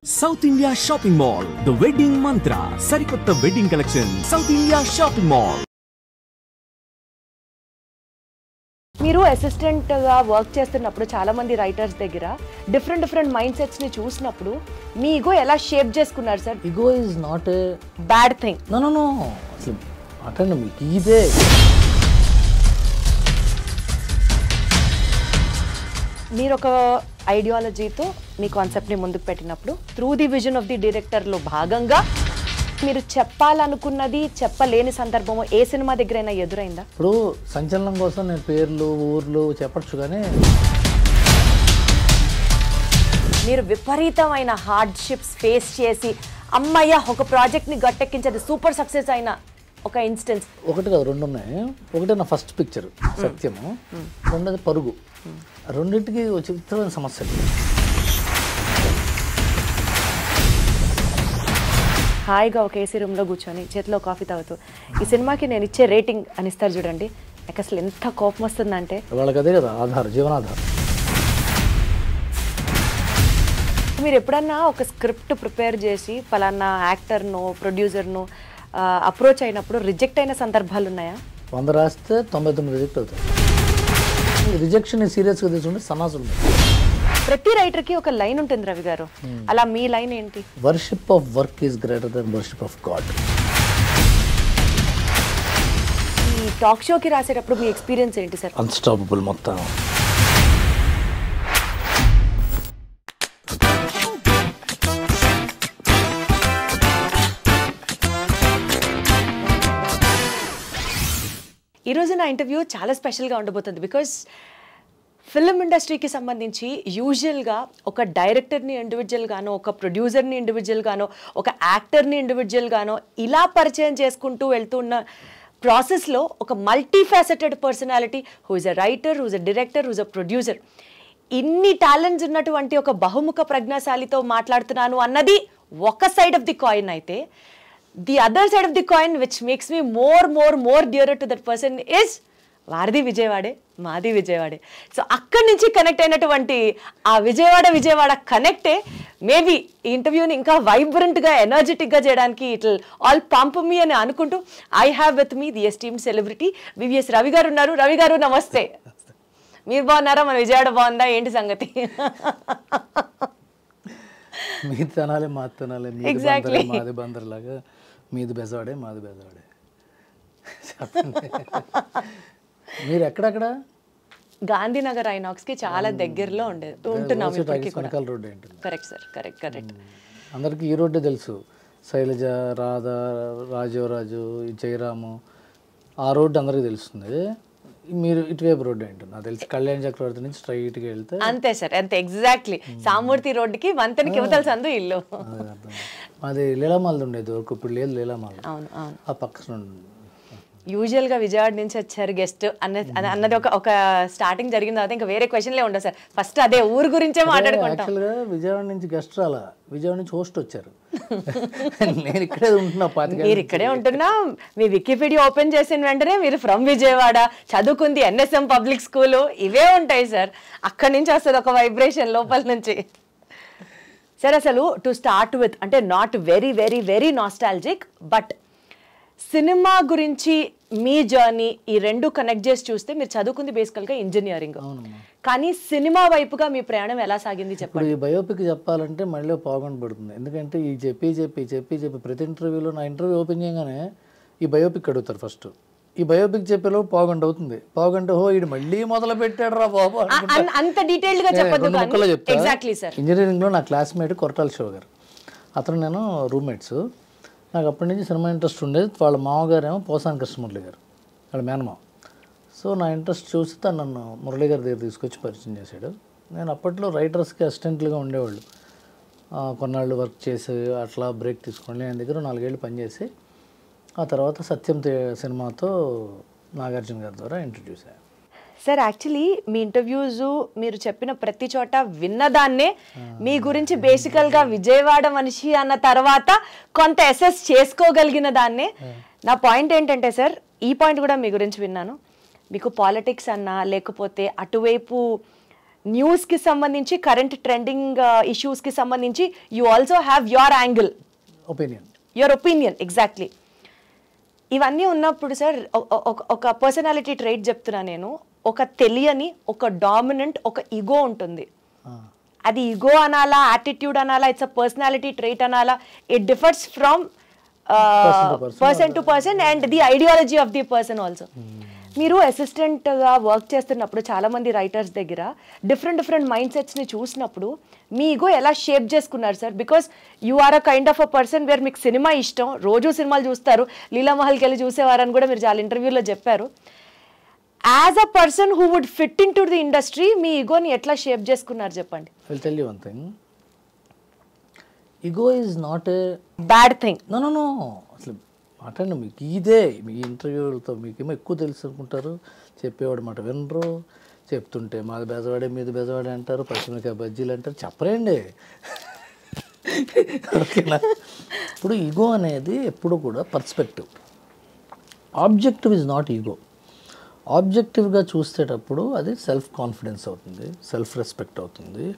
South India shopping mall, the wedding మంత్ర, సరికొత్త wedding collection, south India shopping mall. మీరు assistant గా work చేస్తున్నప్పుడు చాలా మంది రైటర్స్ దగ్గర డిఫరెంట్ మైండ్ సెట్స్ ని చూసినప్పుడు మీ ఈగో ఎలా షేప్ చేసుకున్నారు sir? Ego is not a bad thing. No అసలు అటెండ్ మీకు ఇదే మీరు ఒక ఐడియాలజీతో మీ కాన్సెప్ట్ని ముందుకు పెట్టినప్పుడు through the vision of the డైరెక్టర్లో భాగంగా మీరు చెప్పాలనుకున్నది చెప్పలేని సందర్భము ఏ సినిమా దగ్గరైనా ఎదురైందా? ఇప్పుడు సంచలనం కోసం నేను పేర్లు ఊర్లు చెప్పచ్చు, కానీ మీరు విపరీతమైన హార్డ్షిప్స్ ఫేస్ చేసి అమ్మయ్య ఒక ప్రాజెక్ట్ని గట్టెక్కించేది సూపర్ సక్సెస్ అయిన ఒక ఇన్స్టెన్స్. ఒకటి కాదు, రెండు ఉన్నాయి. ఒకటి నా ఫస్ట్ పిక్చర్ సత్యము, రెండోది పరుగు. రెండింటికి చిత్రమైన సమస్యలు. హాయిగా ఒక ఏసీ రూమ్లో కూర్చొని చేతిలో కాఫీ తాగుతూ ఈ సినిమాకి నేను ఇచ్చే రేటింగ్ అని ఇస్తారు చూడండి, నాకు అసలు ఎంత కోపం వస్తుందంటే. వాళ్ళకి అదే కదా ఆధారం, జీవనాధారం. మీరు ఎప్పుడన్నా ఒక స్క్రిప్ట్ ప్రిపేర్ చేసి పలానా యాక్టర్ను ప్రొడ్యూసర్ను అప్రోచ్ అయినప్పుడు రిజెక్ట్ అయిన సందర్భాలు ఉన్నాయా? 100 రాస్తే 99 రిజెక్ట్ అవుతాయి. రిజెక్షన్ సీరియస్గా తీసుకుంటే సన్నాసులు. ప్రతి రైటర్కి ఒక లైన్ ఉంటుంది రవి గారు, అలా మీ లైన్ ఏంటి? Worship of work is greater than worship of God. ఈ టాక్ షోకి రాసేటప్పుడు మీ ఎక్స్పీరియన్స్ ఏంటి సార్? అన్స్టాపబుల్ మొత్తం. ఈరోజు నా ఇంటర్వ్యూ చాలా స్పెషల్గా ఉండబోతుంది. బికాజ్ ఫిల్మ్ ఇండస్ట్రీకి సంబంధించి యూజువల్గా ఒక డైరెక్టర్ని ఇండివిజువల్గానో, ఒక ప్రొడ్యూసర్ని ఇండివిజువల్గానో, ఒక యాక్టర్ని ఇండివిజువల్గానో ఇలా పరిచయం చేసుకుంటూ వెళ్తున్న ప్రాసెస్లో ఒక multifaceted personality who is a writer, who is a director, who is a producer, ఇన్ని టాలెంట్స్ ఉన్నటువంటి ఒక బహుముఖ ప్రజ్ఞాశాలితో మాట్లాడుతున్నాను అన్నది ఒక సైడ్ ఆఫ్ ది కాయిన్ అయితే, the other side of the coin which makes me more dearer to that person is వారిది విజయవాడే, మాది విజయవాడే. సో అక్కడి నుంచి కనెక్ట్ అయినటువంటి ఆ విజయవాడ కనెక్టే మేబీ ఈ ఇంటర్వ్యూని ఇంకా వైబ్రెంట్గా ఎనర్జెటిక్గా చేయడానికి ఇట్ ఆల్ పంప్ మీ అని అనుకుంటూ I have with me the esteemed celebrity VVS Ravi గారు ఉన్నారు. రవి గారు నమస్తే. మీరు బాగున్నారా? మన విజయవాడ బాగుందా? ఏంటి సంగతి? మీది తనాలే మాది తనాలే, ఎగ్జాక్ట్లీ మాది బందర్లాగా, మీది బెజవాడే మాది బెజవాడే. చెప్పండి, మీరు ఎక్కడెక్కడ? గాంధీనగర్ ఐనాక్స్కి చాలా దగ్గరలో ఉంటున్నాం. Correct sir, correct. అందరికీ ఈ రోడ్డే తెలుసు. శైలజ, రాధా, రాజీవరాజు, జయరాము, ఆ రోడ్డు అందరికీ తెలుస్తుంది. మీరు ఇటువైపు రోడ్డు ఏంటంటే నాకు తెలిసి కళ్యాణ చక్రవర్తి నుంచి స్ట్రైట్గా వెళ్తే అంతే సార్, అంతే ఎగ్జాక్ట్లీ. సామూర్తి రోడ్డుకి వంతెనకి ఇవతల సందు ఇల్లు. మాది లీలామాలది ఉండేది, ఇప్పుడు లేదు లీలామాల. అవును, ఆ పక్కన. యూజువల్గా విజయవాడ నుంచి వచ్చారు గెస్ట్ అన్నది ఒక స్టార్టింగ్ జరిగిన తర్వాత ఇంకా వేరే క్వశ్చన్లే ఉండవు సార్. ఫస్ట్ అదే ఊరు గురించే మాట్లాడుకుంటాం. యాక్చువల్గా విజయవాడ నుంచి గెస్ట్ రాలా, విజయవాడ నుంచి హోస్ట్ వచ్చారు. నేను ఇక్కడే ఉంటున్నా. మీరు ఇక్కడే ఉంటున్నా. మీ వికీపీడియా ఓపెన్ చేసిన వెంటనే మీరు ఫ్రమ్ విజయవాడ, చదువుకుంది ఎన్ఎస్ఎం పబ్లిక్ స్కూలు, ఇవే ఉంటాయి సార్. అక్కడి నుంచి వస్తుంది ఒక వైబ్రేషన్ లోపల నుంచి. సార్ అసలు టు స్టార్ట్ విత్, అంటే not very nostalgic, but cinema గురించి మీ జర్నీ ఈ రెండు కనెక్ట్ చేసి చూస్తే మీరు చదువుకుంది బేసికల్గా ఇంజనీరింగ్, కానీ సినిమా వైపుగా మీ ప్రయాణం ఎలా సాగింది చెప్పండి. ఈ బయోపిక్ చెప్పాలంటే మళ్ళీ పావుగంట పడుతుంది. ఎందుకంటే ఈ చెప్పి ప్రతి ఇంటర్వ్యూలో, నా ఇంటర్వ్యూ ఓపెన్ చేయగానే ఈ బయోపిక్ అడుగుతారు ఫస్ట్. ఈ బయోపిక్ చెప్పేలో పావుగంట అవుతుంది. పావుగంట ఇది మళ్ళీ మొదలు పెట్టాడు రా బాబు. అంత డీటెయిల్డ్ గా చెప్పొద్దు. Exactly sir. ఇంజనీరింగ్లో నా క్లాస్మేట్ కొరటాల శివ గారు, అతను నేను రూమ్మేట్స్. నాకు అప్పటి నుంచి సినిమా ఇంట్రెస్ట్ ఉండేది. వాళ్ళ మామగారేమో పోసాని కృష్ణమురళి గారు, వాళ్ళ మేనమావ. సో నా ఇంట్రెస్ట్ చూసి తను నన్ను మురళి గారి దగ్గర తీసుకొచ్చి పరిచయం చేశాడు. నేను అప్పట్లో రైటర్స్కి అసిస్టెంట్లుగా ఉండేవాళ్ళు. కొన్నాళ్ళు వర్క్ చేసి అట్లా బ్రేక్ తీసుకోండి. ఆయన దగ్గర 4 ఏళ్ళు పనిచేసి ఆ తర్వాత సత్యం సినిమాతో నాగార్జున గారి ద్వారా ఇంట్రడ్యూస్ అయ్యాను. సార్ యాక్చువల్లీ మీ ఇంటర్వ్యూస్ మీరు చెప్పిన ప్రతి చోట విన్నదాన్నే మీ గురించి బేసికల్గా విజయవాడ మనిషి అన్న తర్వాత కొంత అసెస్ చేసుకోగలిగిన దాన్నే. నా పాయింట్ ఏంటంటే సార్, ఈ పాయింట్ కూడా మీ గురించి విన్నాను. మీకు పాలిటిక్స్ అన్నా లేకపోతే అటువైపు న్యూస్కి సంబంధించి కరెంట్ ట్రెండింగ్ ఇష్యూస్కి సంబంధించి you also have your angle, your opinion. Exactly. ఇవన్నీ ఉన్నప్పుడు సార్ ఒక పర్సనాలిటీ ట్రైట్ చెప్తున్నా నేను, ఒక తెలియని, ఒక డామినెంట్, ఒక ఈగో ఉంటుంది. అది ఈగో అనాలా, యాటిట్యూడ్ అనాలా, ఇట్స్ అ పర్సనాలిటీ ట్రైట్ అనాలా, it differs from person to person and the ideology of the person also. మీరు అసిస్టెంట్గా వర్క్ చేస్తున్నప్పుడు చాలామంది రైటర్స్ దగ్గర డిఫరెంట్ మైండ్ సెట్స్ని చూసినప్పుడు మీ ఈగో ఎలా షేప్ చేసుకున్నారు sir? Because you are a kind of a person where మీకు సినిమా ఇష్టం, రోజు సినిమాలు చూస్తారు, లీలామహల్కి వెళ్ళి చూసేవారని కూడా మీరు చాలా ఇంటర్వ్యూలో చెప్పారు. As a person who would fit in to the industry మీ ఈగోని ఎట్లా షేప్ చేసుకున్నారు చెప్పండి. I will tell you one thing. Ego is not a bad thing. No అసలు మాట్లాడండి. మీకు ఇదే మీ ఇంటర్వ్యూలతో మీకేమో ఎక్కువ తెలుసు అనుకుంటారు, చెప్పేవాడు మాట వినరు, చెప్తుంటే మాది బెజవాడే మీది బెజవాడే అంటారు, పచ్చిమిరకాయ బజ్జీలు అంటారు, చెప్పరేండి. ఓకేనా? ఇప్పుడు ఈగో అనేది ఎప్పుడు కూడా perspective. Objective is not ego. ఆబ్జెక్టివ్గా చూసేటప్పుడు అది సెల్ఫ్ కాన్ఫిడెన్స్ అవుతుంది, సెల్ఫ్ రెస్పెక్ట్ అవుతుంది,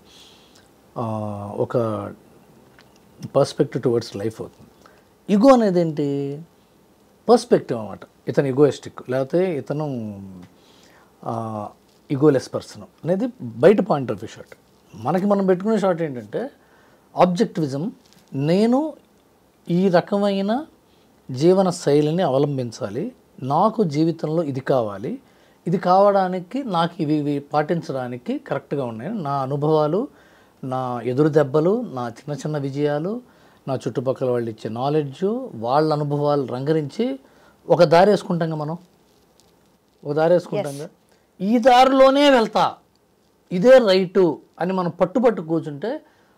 ఒక పర్స్పెక్టివ్ టువర్డ్స్ లైఫ్ అవుతుంది. ఈగో అనేది ఏంటి? పర్స్పెక్టివ్ అన్నమాట. ఇతను ఈగోయిస్టిక్, లేకపోతే ఇతను ఈగోలెస్ పర్సన్ అనేది బయట పాయింట్ ఆఫ్ వ్యూ షాట్. మనకి మనం పెట్టుకునే షాట్ ఏంటంటే ఆబ్జెక్టివిజం. నేను ఈ రకమైన జీవన శైలిని అవలంబించాలి, నాకు జీవితంలో ఇది కావాలి, ఇది కావడానికి నాకు ఇవి పాటించడానికి కరెక్ట్గా ఉన్నాయి. నా అనుభవాలు, నా ఎదురు దెబ్బలు, నా చిన్న చిన్న విజయాలు, నా చుట్టుపక్కల వాళ్ళు ఇచ్చే నాలెడ్జు, వాళ్ళ అనుభవాలు రంగరించి ఒక దారి వేసుకుంటాంగా మనం, ఒక దారి వేసుకుంటాంగా. ఈ దారిలోనే వెళ్తా, ఇదే రైటు అని మనం పట్టుపట్టు కూర్చుంటే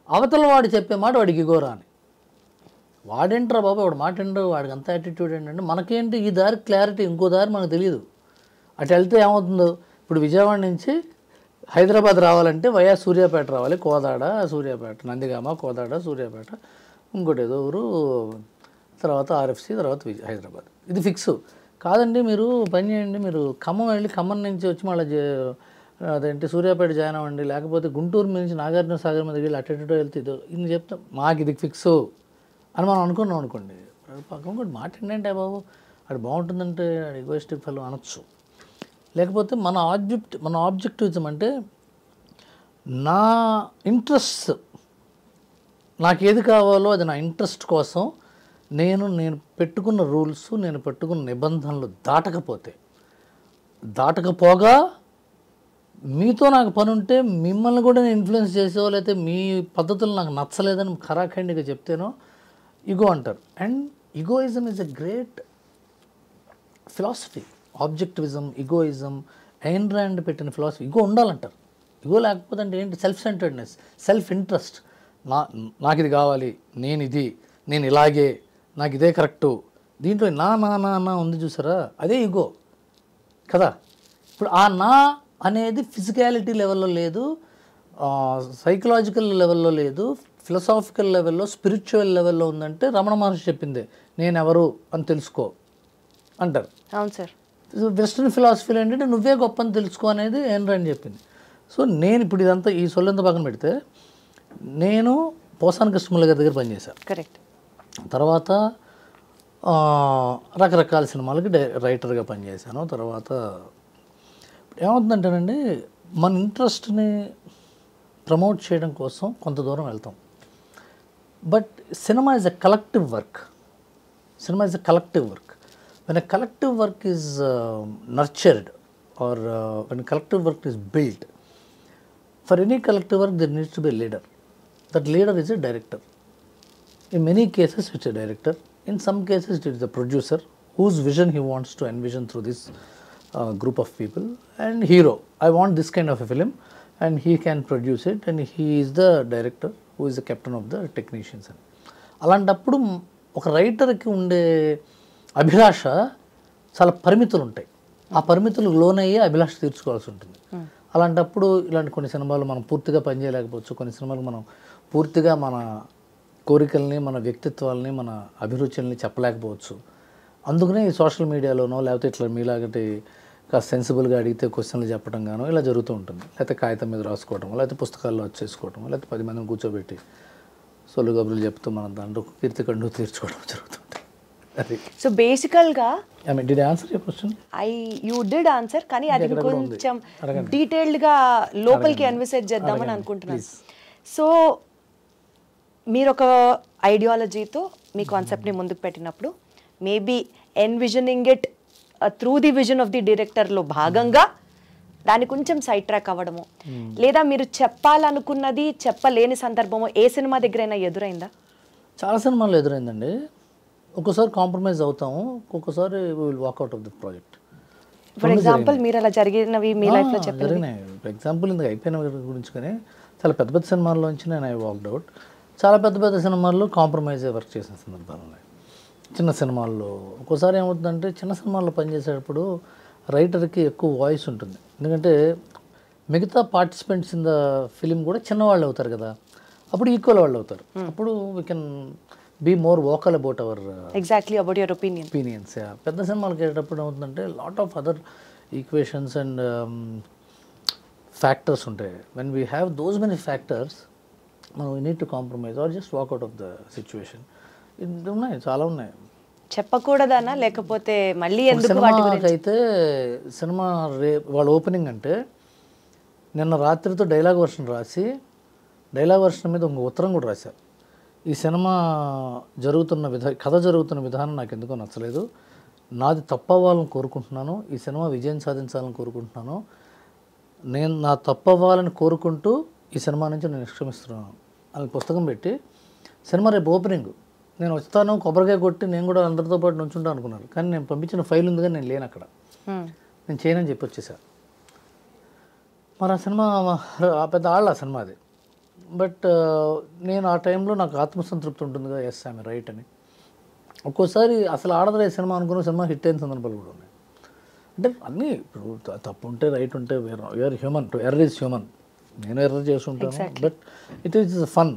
అవతల వాడు చెప్పే మాట వాడికి ఇగోరా అని. వాడేంట్రా బాబు, వాడు మాట ఏంటో, వాడికి అంత యాటిట్యూడ్ ఏంటంటే మనకేంటి ఈ దారి క్లారిటీ, ఇంకో దారి మనకు తెలియదు. అటు వెళ్తే ఏమవుతుందో, ఇప్పుడు విజయవాడ నుంచి హైదరాబాద్ రావాలంటే వయా సూర్యాపేట రావాలి, కోదాడ సూర్యాపేట, నందిగామ కోదాడ సూర్యాపేట, ఇంకోటి ఏదో ఊరు, తర్వాత ఆర్ఎఫ్సి, తర్వాత హైదరాబాద్. ఇది ఫిక్స్ కాదండి. మీరు పని చేయండి, మీరు ఖమ్మం వెళ్ళి ఖమ్మం నుంచి వచ్చి మళ్ళీ అదేంటి సూర్యాపేట జాయిన్ అవ్వండి, లేకపోతే గుంటూరు నుంచి నాగార్జున సాగర్ మీద వెళ్ళి అటు వెళ్తే ఇది చెప్తాం, మాకు ఇది ఫిక్స్ అని మనం అనుకున్నాం అనుకోండి. పక్కన కూడా మాట ఏంటంటే బాబు అది బాగుంటుందంటే అది ఈగోయిస్టిక్ ఫెలో అనొచ్చు. లేకపోతే మన ఆబ్జెక్టివిజం అంటే నా ఇంట్రెస్ట్, నాకు ఏది కావాలో అది నా ఇంట్రెస్ట్ కోసం నేను పెట్టుకున్న రూల్స్, నేను పెట్టుకున్న నిబంధనలు దాటకపోగా మీతో నాకు పని ఉంటే మిమ్మల్ని కూడా నేను ఇన్ఫ్లుయెన్స్ చేసేవో, లేకపోతే మీ పద్ధతులు నాకు నచ్చలేదని ఖరాఖండిగా చెప్తేనో ఈగో అంటారు. And egoism is a great philosophy. Objectivism, egoism, Ayn Rand పెట్టిన ఫిలాసఫీ. ఈగో ఉండాలంటారు. ఈగో లేకపోతే అంటే ఏంటి? Self centredness, self interest. నాకు ఇది కావాలి, నేను ఇలాగే, నాకు ఇదే కరెక్టు. దీంట్లో నా ఉంది చూసారా, అదే ఈగో కదా. ఇప్పుడు ఆ నా అనేది ఫిజికాలిటీ లెవెల్లో లేదు, సైకలాజికల్ లెవెల్లో లేదు, ఫిలసాఫికల్ లెవెల్లో, స్పిరిచువల్ లెవెల్లో ఉందంటే రమణ మహర్షి చెప్పిందే, నేనెవరు అని తెలుసుకో అంటారు. అవును సార్. వెస్ట్రన్ ఫిలాసఫీలో ఏంటంటే నువ్వే గొప్ప అని తెలుసుకో అనేది ఏం అని చెప్పింది. సో నేను ఇప్పుడు ఇదంతా ఈ సొల్లంతా పక్కన పెడితే నేను పోసాని కృష్ణమురళి గారి దగ్గర పనిచేశాను. కరెక్ట్. తర్వాత రకరకాల సినిమాలకి రైటర్గా పనిచేశాను. తర్వాత ఏమవుతుందంటేనండి, మన ఇంట్రెస్ట్ని ప్రమోట్ చేయడం కోసం కొంత దూరం వెళ్తాం. But cinema is a collective work. When a collective work is nurtured or when a collective work is built, for any collective work there needs to be a leader. That leader is a director. In many cases it's a director. In some cases it is a producer whose vision he wants to envision through this group of people. And hero, I want this kind of a film, and he can produce it, and he is the director who is the captain of the technicians. అలాంటప్పుడు ఒక రైటర్కి ఉండే అభిలాష చాలా పరిమితులు ఉంటాయి. ఆ పరిమితులకు లోనయ్యే అభిలాష తీర్చుకోవాల్సి ఉంటుంది. అలాంటప్పుడు ఇలాంటి కొన్ని సినిమాలు మనం పూర్తిగా పనిచేయలేకపోవచ్చు, కొన్ని సినిమాలు మనం పూర్తిగా మన కోరికల్ని, మన వ్యక్తిత్వాలని, మన అభిరుచుల్ని చెప్పలేకపోవచ్చు. అందుకనే ఈ సోషల్ మీడియాలోనో లేకపోతే ఇట్లా మీలాగటి కాస్త సెన్సిబుల్గా అడిగితే క్వశ్చన్లు చెప్పడం గాను ఇలా జరుగుతూ ఉంటుంది. లేకపోతే కాగితం మీద రాసుకోవడం, లేకపోతే పుస్తకాల్లో వచ్చేసుకోవడం, లేకపోతే 10 మందిని కూర్చోబెట్టి సొల్లు కబుర్లు చెప్తూ మనం దాంట్లో కీర్తికండు తీర్చుకోవడం జరుగుతుంటుంది. అది సో బేసికల్గా I mean did I answer your question? You did answer, కానీ అది కొంచెం డీటెయిల్డ్గా లోపలికి ఎన్విసేజ్ చేద్దామని అనుకుంటున్నాను. సో మీరు ఒక ఐడియాలజీతో మీ కాన్సెప్ట్ని ముందుకు పెట్టినప్పుడు maybe envisioning it through the vision of the డైరెక్టర్లో భాగంగా దాన్ని కొంచెం సైడ్ ట్రాక్ అవ్వడము, లేదా మీరు చెప్పాలనుకున్నది చెప్పలేని సందర్భము ఏ సినిమా దగ్గరైనా ఎదురైందా? చాలా సినిమాల్లో ఎదురైందండి. ఒక్కోసారి కాంప్రమైజ్ అవుతాము, ఒక్కొక్కసారి will walk out of the project. For example మీరు అలా జరిగినవి మీ లైఫ్లో చెప్పారు? జరిగినాయి. ఫర్ ఎగ్జాంపుల్ ఇందుకు అయిపోయిన గురించి కానీ చాలా పెద్ద పెద్ద సినిమాల్లోంచి నేను ఐ వాక్డ్ అవుట్. చాలా పెద్ద పెద్ద సినిమాల్లో కాంప్రమైజ్ వర్క్ చేసిన సందర్భాలు ఉన్నాయి. చిన్న సినిమాల్లో ఒక్కోసారి ఏమవుతుందంటే చిన్న సినిమాల్లో పనిచేసేటప్పుడు రైటర్కి ఎక్కువ వాయిస్ ఉంటుంది. ఎందుకంటే మిగతా పార్టిసిపెంట్స్ ఇన్ ద ఫిలిం కూడా చిన్నవాళ్ళు అవుతారు కదా, అప్పుడు ఈక్వల్ వాళ్ళు అవుతారు. అప్పుడు we can be more vocal about our exactly about your opinions. పెద్ద సినిమాలకు వెళ్ళేటప్పుడు ఏమవుతుందంటే lot of other equations and factors ఉంటాయి. When we have those many factors మనం we need to compromise or just walk out of the situation. ఇది ఉన్నాయి, చాలా ఉన్నాయి. చెప్పకూడదనా లేకపోతే మళ్ళీ ఎందుకు వాటి గురించి? అయితే సినిమా వాళ్ళ ఓపెనింగ్ అంటే నిన్న రాత్రితో డైలాగ్ వర్షన్ రాసి డైలాగ్ వర్షన్ మీద ఒక ఉత్తరం కూడా రాశారు. ఈ సినిమా కథ జరుగుతున్న విధానం నాకు ఎందుకో నచ్చలేదు, నాది తప్పవ్వాలని కోరుకుంటున్నాను, ఈ సినిమా విజయం సాధించాలని కోరుకుంటున్నాను, నేను నా తప్పవ్వాలని కోరుకుంటూ ఈ సినిమా నుంచి నేను నిష్క్రమిస్తున్నాను అని పుస్తకం పెట్టి సినిమా రేపు ఓపెనింగ్ నేను వస్తాను, కొబ్బరికాయ కొట్టి నేను కూడా అందరితో పాటు నుంచుంటాను అనుకున్నాను. కానీ నేను పంపించిన ఫైల్ ఉంది కానీ నేను లేను అక్కడ, నేను చేయనని చెప్పి వచ్చేసాను. మరి ఆ సినిమా పెద్ద ఆళ్ళ సినిమా అది. బట్ నేను ఆ టైంలో నాకు ఆత్మసంతృప్తి ఉంటుంది కదా, ఎస్ ఐఎమ్ రైట్ అని. ఒక్కోసారి అసలు ఆడదలే సినిమా అనుకున్న సినిమా హిట్ అయిన సందర్భాలు కూడా ఉన్నాయి. అంటే అన్నీ ఇప్పుడు తప్పు ఉంటే రైట్ ఉంటే you are human, to error is human. నేను ఎర్రర్ చేసి ఉంటాను, బట్ ఇట్ ఈస్ ఫన్.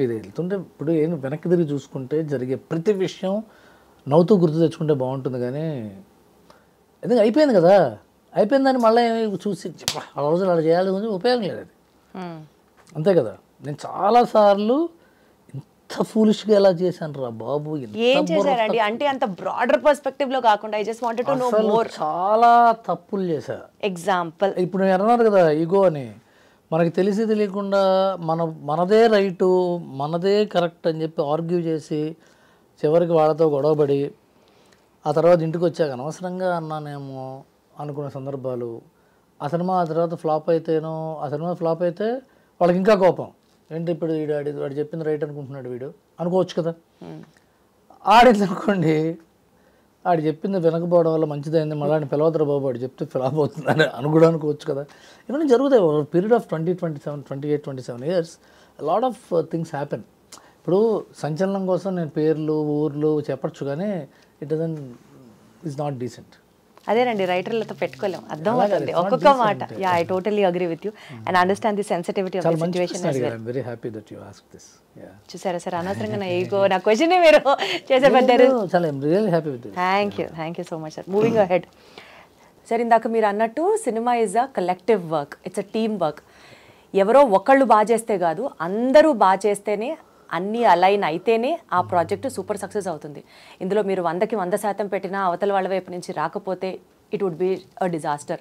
ఇది వెళ్తుంటే ఇప్పుడు ఏం వెనక్కి తిరిగి చూసుకుంటే జరిగే ప్రతి విషయం నవ్వుతూ గుర్తు తెచ్చుకుంటే బాగుంటుంది. కానీ ఎందుకంటే అయిపోయింది కదా, అయిపోయిందని మళ్ళీ చూసి ఆ రోజులు అలా చేయాలి కొంచెం ఉపయోగం లేదు అది, అంతే కదా. నేను చాలాసార్లు ఇంత ఫూలిష్గా ఎలా చేశాను రా బాబు. ఏం చేశారండి అంటే అంత బ్రాడర్ పర్స్పెక్టివ్ లో కాకుండా I just wanted to know more. చాలా తప్పులు చేశా. ఎగ్జాంపుల్ ఇప్పుడు నేను అన్నారు కదా ఈగో అని, మనకి తెలిసి తెలియకుండా మనదే రైటు మనదే కరెక్ట్ అని చెప్పి ఆర్గ్యూ చేసి చివరికి వాళ్ళతో గొడవపడి ఆ తర్వాత ఇంటికి వచ్చాక అనవసరంగా అన్నానేమో అనుకునే సందర్భాలు. ఆ తర్వాత ఫ్లాప్ అయితేనో, ఆ సినిమా ఫ్లాప్ అయితే వాళ్ళకి ఇంకా కోపం, ఏంటి ఇప్పుడు వాడు చెప్పింది రైట్ అనుకుంటున్నాడు వీడు అనుకోవచ్చు కదా. ఆడింది అనుకోండి, ఆడు చెప్పింది వినకపోవడం వల్ల మంచిదైంది, మళ్ళీ ఆయన పిలవద్ర బాబు వాడు చెప్తే ఫ్లాప్ అవుతుందని కూడా అనుకోవచ్చు కదా. ఇవన్నీ జరుగుతాయి. Period of 28-27 years lot of things happen. ఇప్పుడు సంచలనం కోసం నేను పేర్లు ఊర్లు చెప్పచ్చు, కానీ ఇట్ ఈజ్ నాట్ డీసెంట్. అదేనండి రైటర్లతో పెట్టుకోలేం, అర్థం అవుతుంది ఒక్కొక్క మాట. Yeah I totally agree with you and understand the sensitivity of the situation as well. I'm very happy that you asked this. Yeah. చూసారా సార్, అనవసరంగా నా క్వశ్చన్ మీరు చేసే పెద్దారు. చాలా I'm really happy with this. Thank you so much sir. Moving ahead sir, ఇందాక మీరు అన్నట్టు cinema is a collective work, it's a team work. ఎవరో ఒకళ్ళు బాగా చేస్తే కాదు, అందరూ బాగా చేస్తేనే, అన్నీ అలైన్ అయితేనే ఆ ప్రాజెక్టు సూపర్ సక్సెస్ అవుతుంది. ఇందులో మీరు 100కి 100% పెట్టినా అవతల వాళ్ళ వైపు నుంచి రాకపోతే it would be a disaster.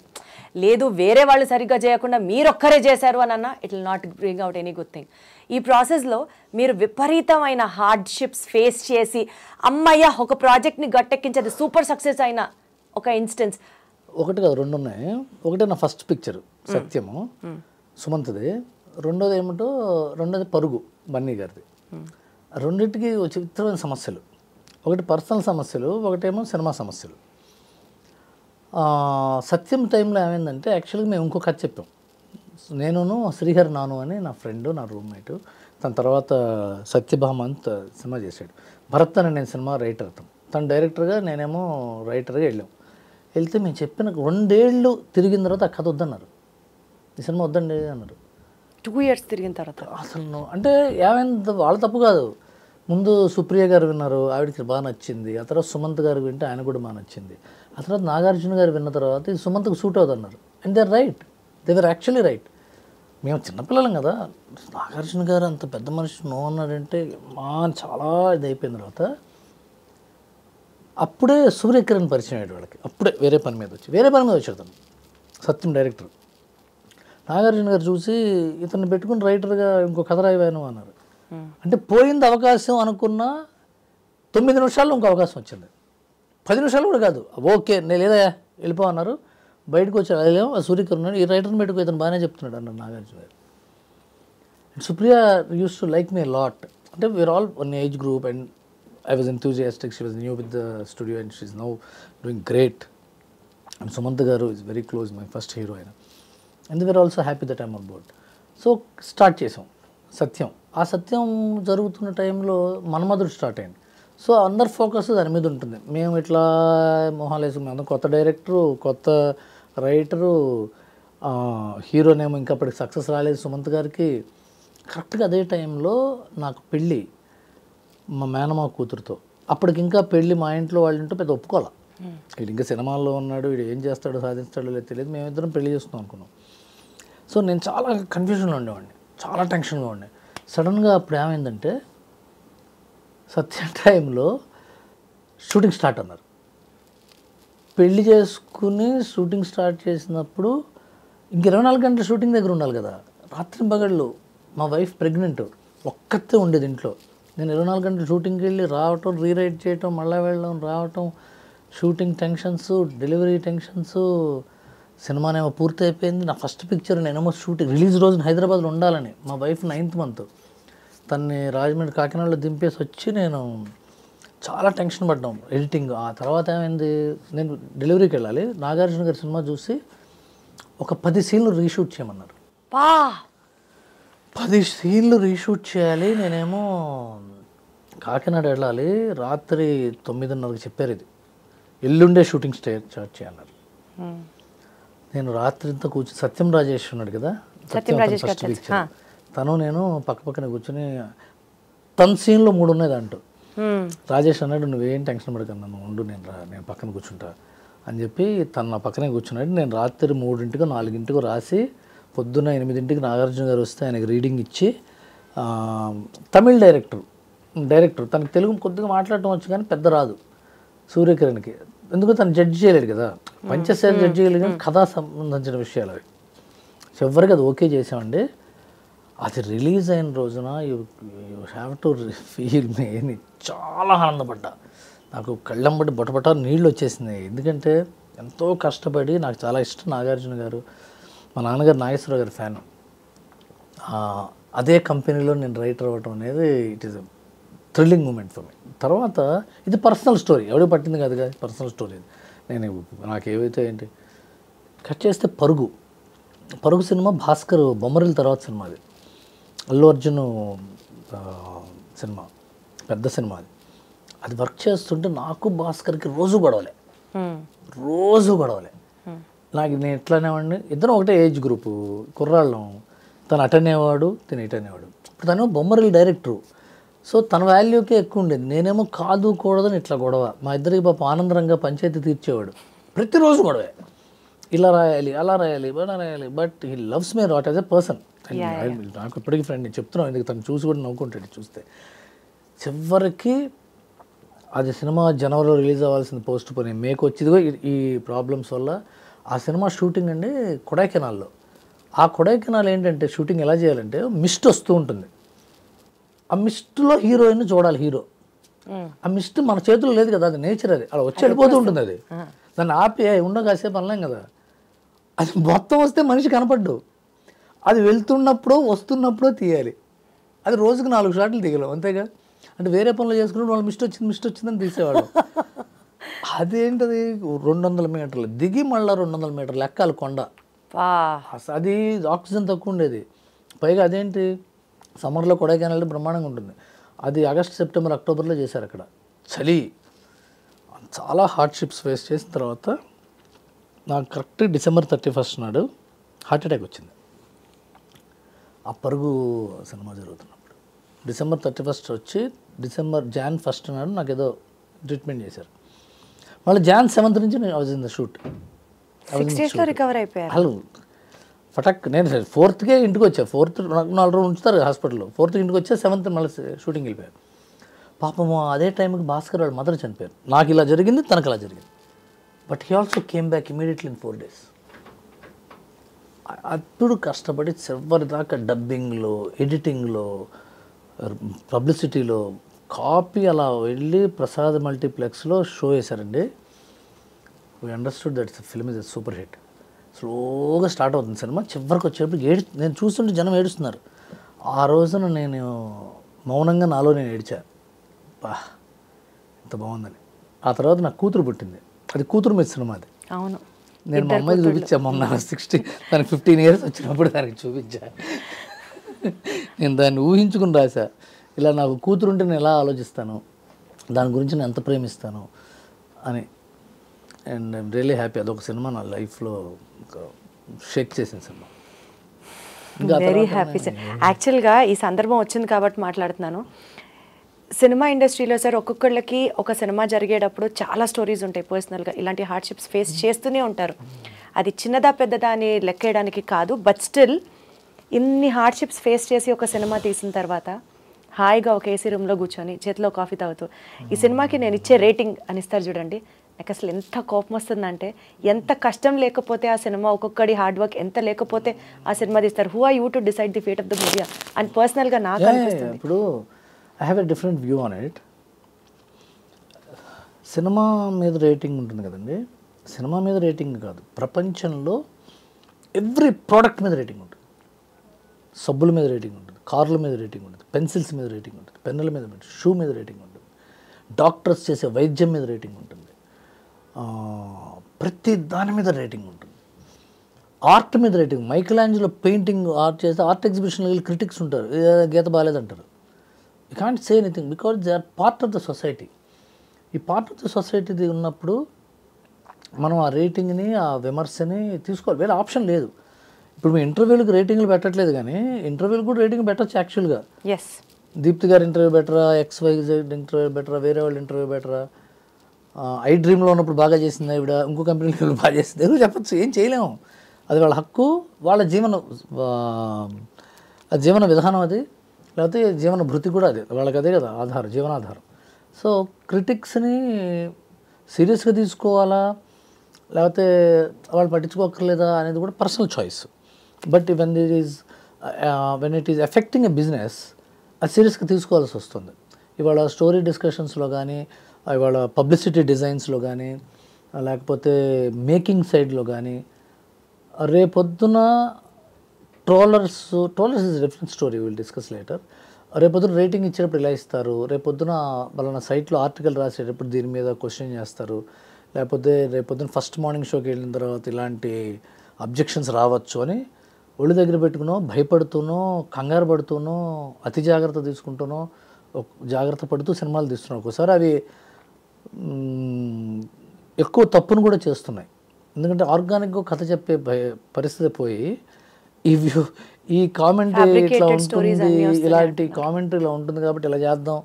లేదు వేరే వాళ్ళు సరిగ్గా చేయకుండా మీరొక్కరే చేశారు అని అన్నా it will not bring out any good thing. ఈ ప్రాసెస్లో మీరు విపరీతమైన హార్డ్షిప్స్ ఫేస్ చేసి అమ్మయ్య ఒక ప్రాజెక్ట్ని గట్టెక్కించేది సూపర్ సక్సెస్ అయిన ఒక ఇన్స్టెన్స్? ఒకటి కాదు, 2 ఉన్నాయి. ఒకటి నా ఫస్ట్ పిక్చర్ సత్యము సుమంత్ది, రెండోది పరుగు బన్నీ గారిది. రెండింటికి విచిత్రమైన సమస్యలు, ఒకటి పర్సనల్ సమస్యలు, ఒకటేమో సినిమా సమస్యలు. సత్యం టైంలో ఏమైందంటే యాక్చువల్గా మేము ఇంకో కథ చెప్పాం. నేను శ్రీహరి నాను అని నా ఫ్రెండ్, నా రూమ్మేట్, తన తర్వాత సత్యభామ అంత సినిమా చేశాడు. భరత్ అని నేను సినిమా రైటర్, తను డైరెక్టర్గా నేనేమో రైటర్గా వెళ్తే మేము చెప్పిన 2 ఏళ్ళు తిరిగిన తర్వాత ఆ కథ వద్దన్నారు, ఈ సినిమా వద్దండి అన్నారు. 2 years తిరిగిన తర్వాత అసలు అంటే ఏమైంది, వాళ్ళ తప్పు కాదు, ముందు సుప్రియ గారు విన్నారు, ఆవిడకి బాగా నచ్చింది. ఆ తర్వాత సుమంత్ గారు వింటే ఆయన కూడా బాగా నచ్చింది. ఆ తర్వాత నాగార్జున గారు విన్న తర్వాత ఇది సుమంత్కి సూట్ అవుతున్నారు. And they are right, they were actually right. మేము చిన్నపిల్లలం కదా, నాగార్జున గారు అంత పెద్ద మనిషి నో అన్నాడంటే మా చాలా ఇది అయిపోయిన తర్వాత అప్పుడే సూర్యకిరణ్ పరిచయం అయ్యాడు వాళ్ళకి. అప్పుడే వేరే పని మీద వచ్చాడు తను, సత్యం డైరెక్టర్. నాగార్జున గారు చూసి ఇతన్ని పెట్టుకుని రైటర్గా ఇంకో కథ రాయను అన్నారు. అంటే పోయింది అవకాశం అనుకున్న 9 నిమిషాల్లో ఇంకో అవకాశం వచ్చింది. 10 నిమిషాలు కూడా కాదు. ఓకే నేను లేదా వెళ్ళిపో అన్నారు. బయటకు వచ్చాడు. అదేమో సూర్యకిరణ్ ఈ రైటర్ని పెట్టుకు ఇతను బాగానే చెప్తున్నాడు అన్నారు Nagarjuna garu. And Supriya used to like me lot. అంటే we are all one age group and I was enthusiastic. She was new with the studio and she's now doing great. And Sumantha garu is very close, my first heroine. And they were also happy that I'm on board. So start chesam Satyam. ఆ సత్యం జరుగుతున్న టైంలో మన్మధుడు start అయింది. So అందరు focus దాని మీద ఉంటుంది. మేము ఇట్లా మొహాలు వేసుకున్నాం. కొత్త డైరెక్టరు, కొత్త రైటరు, హీరోనేమో ఇంకా అప్పటికి సక్సెస్ రాలేదు సుమంత్ గారికి. కరెక్ట్గా అదే టైంలో నాకు పెళ్ళి మా మేనమా కూతురుతో. అప్పటికి ఇంకా పెళ్ళి మా ఇంట్లో వాళ్ళు ఇంటూ పెద్ద ఒప్పుకోవాలి. వీడు ఇంకా సినిమాల్లో ఉన్నాడు, వీడు ఏం చేస్తాడో సాధిస్తాడో లేదు తెలియదు. మేమిద్దరం పెళ్లి చేస్తున్నాం అనుకున్నాం. సో నేను చాలా కన్ఫ్యూజన్లో ఉండేవాడిని, చాలా టెన్షన్గా ఉండే. సడన్గా అప్పుడు ఏమైందంటే సత్యం టైంలో షూటింగ్ స్టార్ట్ అన్నారు. పెళ్లి చేసుకుని షూటింగ్ స్టార్ట్ చేసినప్పుడు ఇంక 24 గంటలు షూటింగ్ దగ్గర ఉండాలి కదా. రాత్రి పగళ్ళు మా వైఫ్ ప్రెగ్నెంట్, ఒక్కతే ఉండేది ఇంట్లో. నేను 24 గంటలు షూటింగ్కి వెళ్ళి రావటం, రీరైట్ చేయటం, మళ్ళీ వెళ్ళడం, రావటం, షూటింగ్ టెన్షన్స్, డెలివరీ టెన్షన్స్. సినిమానేమో పూర్తి అయిపోయింది. నా ఫస్ట్ పిక్చర్ నేనేమో షూటింగ్ రిలీజ్ రోజున హైదరాబాద్లో ఉండాలని. మా వైఫ్ 9th మంత్ తన్ని రాజమండ్రి కాకినాడలో దింపేసి వచ్చి నేను చాలా టెన్షన్ పడ్డాం ఎడిటింగ్. ఆ తర్వాత ఏమైంది, నేను డెలివరీకి వెళ్ళాలి. నాగార్జున గారి సినిమా చూసి ఒక 10 సీన్లు రీషూట్ చేయమన్నారు. 10 సీన్లు రీషూట్ చేయాలి. నేనేమో కాకినాడ వెళ్ళాలి. రాత్రి 9:30కి చెప్పారు ఇది ఎల్లుండే షూటింగ్ స్టార్ట్ చేయన్నారు. నేను రాత్రి అంతా కూర్చొని సత్యం రాజేష్ ఉన్నాడు కదా, ఫస్ట్ పిక్చర్, తను నేను పక్క పక్కన కూర్చొని తన సీన్లో 3 ఉన్నాయి దాంట్లో. రాజేష్ అన్నాడు నువ్వేం టెన్షన్ పడకన్నా, నువ్వు ఉండు, నేను పక్కన కూర్చుంటా అని చెప్పి తను నా పక్కనే కూర్చున్నాడు. నేను రాత్రి 3ంటికో 4ంటికో రాసి పొద్దున్న 8ంటికి నాగార్జున గారు వస్తే ఆయనకి రీడింగ్ ఇచ్చి, తమిళ్ డైరెక్టర్ తనకు తెలుగు కొద్దిగా మాట్లాడటం వచ్చు కానీ పెద్ద రాదు సూర్యకిరణ్కి. ఎందుకు తను జడ్జి చేయలేడు కదా, పంచశైలి జడ్జి చేయలేదు కానీ కథా సంబంధించిన విషయాలు అవి. చివరికి అది ఓకే చేసామండి. అది రిలీజ్ అయిన రోజున యూ హ్యావ్ టు ఫీల్ మీ, చాలా ఆనందపడ్డా. నాకు కళ్ళంబడి బొటబొట నీళ్ళు వచ్చేసినాయి. ఎందుకంటే ఎంతో కష్టపడి, నాకు చాలా ఇష్టం నాగార్జున గారు, మా నాన్నగారు నాగేశ్వరరావు గారి ఫ్యాన్. అదే కంపెనీలో నేను రైటర్ అవ్వటం అనేది it is thrilling moment for me. తర్వాత ఇది పర్సనల్ స్టోరీ, ఎవరికి పట్టింది కాదు కదా, పర్సనల్ స్టోరీ. నేను నాకు ఏవైతే ఏంటి కట్ చేస్తే పరుగు సినిమా భాస్కర్ బొమ్మరిల్ తర్వాత సినిమా, అది అల్లు అర్జున్ సినిమా, పెద్ద సినిమా. అది వర్క్ చేస్తుంటే నాకు భాస్కర్కి రోజు గొడవలే. నాకు నేను ఎట్లానే వాడిని, ఇద్దరం ఒకటే ఏజ్ గ్రూపు, కుర్రాళ్ళం. తను అటనేవాడు, తను ఇటనేవాడు. ఇప్పుడు తను బొమ్మరిల్ డైరెక్టరు, సో తన వాల్యూకే ఎక్కువ ఉండేది. నేనేమో కాదు కూడదని ఇట్లా గొడవ. మా ఇద్దరికి పాప ఆనందరంగా పంచాయతీ తీర్చేవాడు. ప్రతిరోజు గొడవే, ఇలా రాయాలి, అలా రాయాలి, but he loves me not as a person. నాకు ఇప్పటికీ ఫ్రెండ్, నేను చెప్తున్నాను, ఎందుకు తను చూసి కూడా నవ్వుకుంటాడు చూస్తే. చివరికి అది సినిమా జనవరిలో రిలీజ్ అవ్వాల్సింది పోస్ట్ పోయి మేకు వచ్చేదిగో ఈ ప్రాబ్లమ్స్ వల్ల. ఆ సినిమా షూటింగ్ అండి కొడైకెనాల్లో. ఆ కొడైకెనాల్ ఏంటంటే షూటింగ్ ఎలా చేయాలంటే మిస్ట్ వస్తూ ఉంటుంది. ఆ మిస్ట్లో హీరోయిన్ చూడాలి హీరో. ఆ మిస్ట్ మన చేతుల్లో లేదు కదా, అది నేచర్, అది అలా వచ్చి వెళ్ళిపోతూ ఉంటుంది. అది దాన్ని ఆపి ఉండో కాసేపు అనలేం కదా. అది మొత్తం వస్తే మనిషి కనపడ్డు. అది వెళ్తున్నప్పుడు వస్తున్నప్పుడు తీయాలి. అది రోజుకి 4 షాట్లు తీయలేం అంతేగా. అంటే వేరే పనులు చేసుకున్నప్పుడు వాళ్ళు మిస్ట్ వచ్చిందని తీసేవాడు. అదేంటది 200 మీటర్లు దిగి మళ్ళీ 200 మీటర్లు ఎక్కాలి కొండ. అది ఆక్సిజన్ తక్కువ ఉండేది. పైగా అదేంటి సమ్మర్లో కొడైకెనాల్ బ్రహ్మాండంగా ఉంటుంది. అది ఆగస్ట్, సెప్టెంబర్, అక్టోబర్లో చేశారు. అక్కడ చలి, చాలా హార్డ్షిప్స్ ఫేస్ చేసిన తర్వాత నాకు కరెక్ట్ డిసెంబర్ 31 నాడు హార్ట్ అటాక్ వచ్చింది. ఆ పరుగు సినిమా జరుగుతున్నప్పుడు డిసెంబర్ 31 వచ్చి జాన్ 1 నాడు నాకు ఏదో ట్రీట్మెంట్ చేశారు. మళ్ళీ జాన్ 7 నుంచి నేను was in the shoot. 6 days లో రికవర్ అయిపోయారు. హలో ఫటాక్ నేను 4th ఇంటికి వచ్చా. 4th నాకు 4 రోజులు ఉంచుతారు హాస్పిటల్లో. 4th ఇంటికి వచ్చా, 7th మళ్ళీ షూటింగ్ వెళ్ళిపోయారు. పాపము అదే టైంకి భాస్కర్ వాళ్ళ మదర్ చనిపోయారు. నాకు ఇలా జరిగింది, తనకు ఇలా జరిగింది. But he also came back immediately in 4 days. అప్పుడు కష్టపడి చివరి దాకా డబ్బింగ్లో, ఎడిటింగ్లో, పబ్లిసిటీలో కాపీ అలా వెళ్ళి ప్రసాద్ మల్టీప్లెక్స్లో షో వేశారండి. We understood that film is a super hit. స్లోగా స్టార్ట్ అవుతుంది సినిమా. చివరికి వచ్చేటప్పుడు నేను చూస్తుంటే జనం ఏడుస్తున్నారు. ఆ రోజున నేను మౌనంగా నాలో నేను ఏడ్చా, బా ఎంత బాగుందని. ఆ తర్వాత నాకు కూతురు పుట్టింది. అది కూతురు మీద సినిమా. అది అవును, నేను మా అమ్మాయికి చూపించా మొన్న 15 years వచ్చినప్పుడు దానికి చూపించా. నేను దాన్ని ఊహించుకుని రాశా, ఇలా నాకు కూతురు ఉంటే నేను ఎలా ఆలోచిస్తాను, దాని గురించి నేను ఎంత ప్రేమిస్తాను అని. And I'm really happy. అదొక సినిమా నా లైఫ్లో షేక్ చేసిన సినిమా. Very happy sir. యాక్చువల్గా ఈ సందర్భం వచ్చింది కాబట్టి మాట్లాడుతున్నాను. సినిమా ఇండస్ట్రీలో సార్ ఒక్కొక్కళ్ళకి ఒక సినిమా జరిగేటప్పుడు చాలా స్టోరీస్ ఉంటాయి పర్సనల్గా. ఇలాంటి హార్డ్షిప్స్ ఫేస్ చేస్తూనే ఉంటారు. అది చిన్నదా పెద్దదా అని లెక్కేయడానికి కాదు, బట్ స్టిల్ ఇన్ని హార్డ్షిప్స్ ఫేస్ చేసి ఒక సినిమా తీసిన తర్వాత హాయిగా ఒక ఏసీ రూమ్లో కూర్చొని చేతిలో కాఫీ తాగుతూ ఈ సినిమాకి నేను ఇచ్చే రేటింగ్ అని ఇస్తారు చూడండి. నాకు అసలు ఎంత కోపం వస్తుందంటే, ఎంత కష్టం లేకపోతే ఆ సినిమా, ఒక్కొక్కడి హార్డ్ వర్క్ ఎంత లేకపోతే ఆ సినిమా తీస్తారు. Who are you to decide the fate of the movie అని పర్సనల్గా నాకు అనిపిస్తుంది. ఇప్పుడు I have a different view on it. Cinema మీద రేటింగ్ ఉంటుంది కదండి. సినిమా మీద రేటింగ్ కాదు, ప్రపంచంలో ఎవ్రీ ప్రోడక్ట్ మీద రేటింగ్ ఉంటుంది. సబ్బుల మీద రేటింగ్ ఉంటుంది, కార్ల మీద రేటింగ్ ఉంటుంది, పెన్సిల్స్ మీద రేటింగ్ ఉంటుంది, పెన్నుల మీద, షూ మీద రేటింగ్ ఉంటుంది, డాక్టర్స్ చేసే వైద్యం మీద రేటింగ్ ఉంటుంది, ప్రతి దాని మీద రేటింగ్ ఉంటుంది. ఆర్ట్ మీద rating. Michelangelo painting art చేస్తే ఆర్ట్ ఎగ్జిబిషన్లో వెళ్ళి క్రిటిక్స్ ఉంటారు, గీత బాగాలేదంటారు. You can't say anything because they are part of the society. ఈ పార్ట్ ఆఫ్ ద సొసైటీది ఉన్నప్పుడు మనం ఆ రేటింగ్ని, ఆ విమర్శని తీసుకోవాలి. వేరే ఆప్షన్ లేదు. ఇప్పుడు మీ ఇంటర్వ్యూలకు రేటింగ్లు పెట్టట్లేదు, కానీ ఇంటర్వ్యూలకు కూడా రేటింగ్ పెట్టచ్చు యాక్చువల్గా. ఎస్, దీప్తి గారి ఇంటర్వ్యూ బెటరా, XYZ ఇంటర్వ్యూ బెటరా, వేరే వాళ్ళ ఇంటర్వ్యూ బెటరా, ఐ డ్రీమ్లో ఉన్నప్పుడు బాగా చేసింది ఆవిడ, ఇంకో కంపెనీలో బాగా చేసింది, ఏదో చెప్పచ్చు. ఏం చేయలేము, అది వాళ్ళ హక్కు, వాళ్ళ జీవన విధానం అది, లేకపోతే జీవన భృతి కూడా అది, వాళ్ళకి అదే కదా ఆధారం, జీవనాధారం. సో క్రిటిక్స్ని సీరియస్గా తీసుకోవాలా లేకపోతే వాళ్ళు పట్టించుకోకర్లేదా అనేది కూడా personal choice. But when it is affecting a business, అది సీరియస్గా తీసుకోవాల్సి వస్తుంది. ఇవాళ స్టోరీ డిస్కషన్స్లో కానీ, ఇవాళ పబ్లిసిటీ డిజైన్స్లో కానీ, లేకపోతే మేకింగ్ సైడ్లో కానీ, రేపొద్దున trollers is different story, will discuss later. రేపొద్దున రేటింగ్ ఇచ్చేటప్పుడు ఇలా ఇస్తారు, రేపొద్దున వాళ్ళ సైట్లో ఆర్టికల్ రాసేటప్పుడు దీని మీద క్వశ్చన్ చేస్తారు, లేకపోతే రేపొద్దున ఫస్ట్ మార్నింగ్ షోకి వెళ్ళిన తర్వాత ఇలాంటి అబ్జెక్షన్స్ రావచ్చు అని ఒళ్ళు దగ్గర పెట్టుకునో, భయపడుతూనో, కంగారు పడుతూనో, అతి జాగ్రత్త తీసుకుంటూనో, జాగ్రత్త పడుతూ సినిమాలు తీస్తున్నాం. ఒక్కోసారి అవి ఎక్కువ తప్పును కూడా చేస్తున్నాయి. ఎందుకంటే ఆర్గానిక్గా కథ చెప్పే పరిస్థితి పోయి ఈ కామెంటరీ ఇట్లా ఉంటుంది, ఇలాంటి కామెంటరీ ఇలా ఉంటుంది కాబట్టి ఇలా చేద్దాం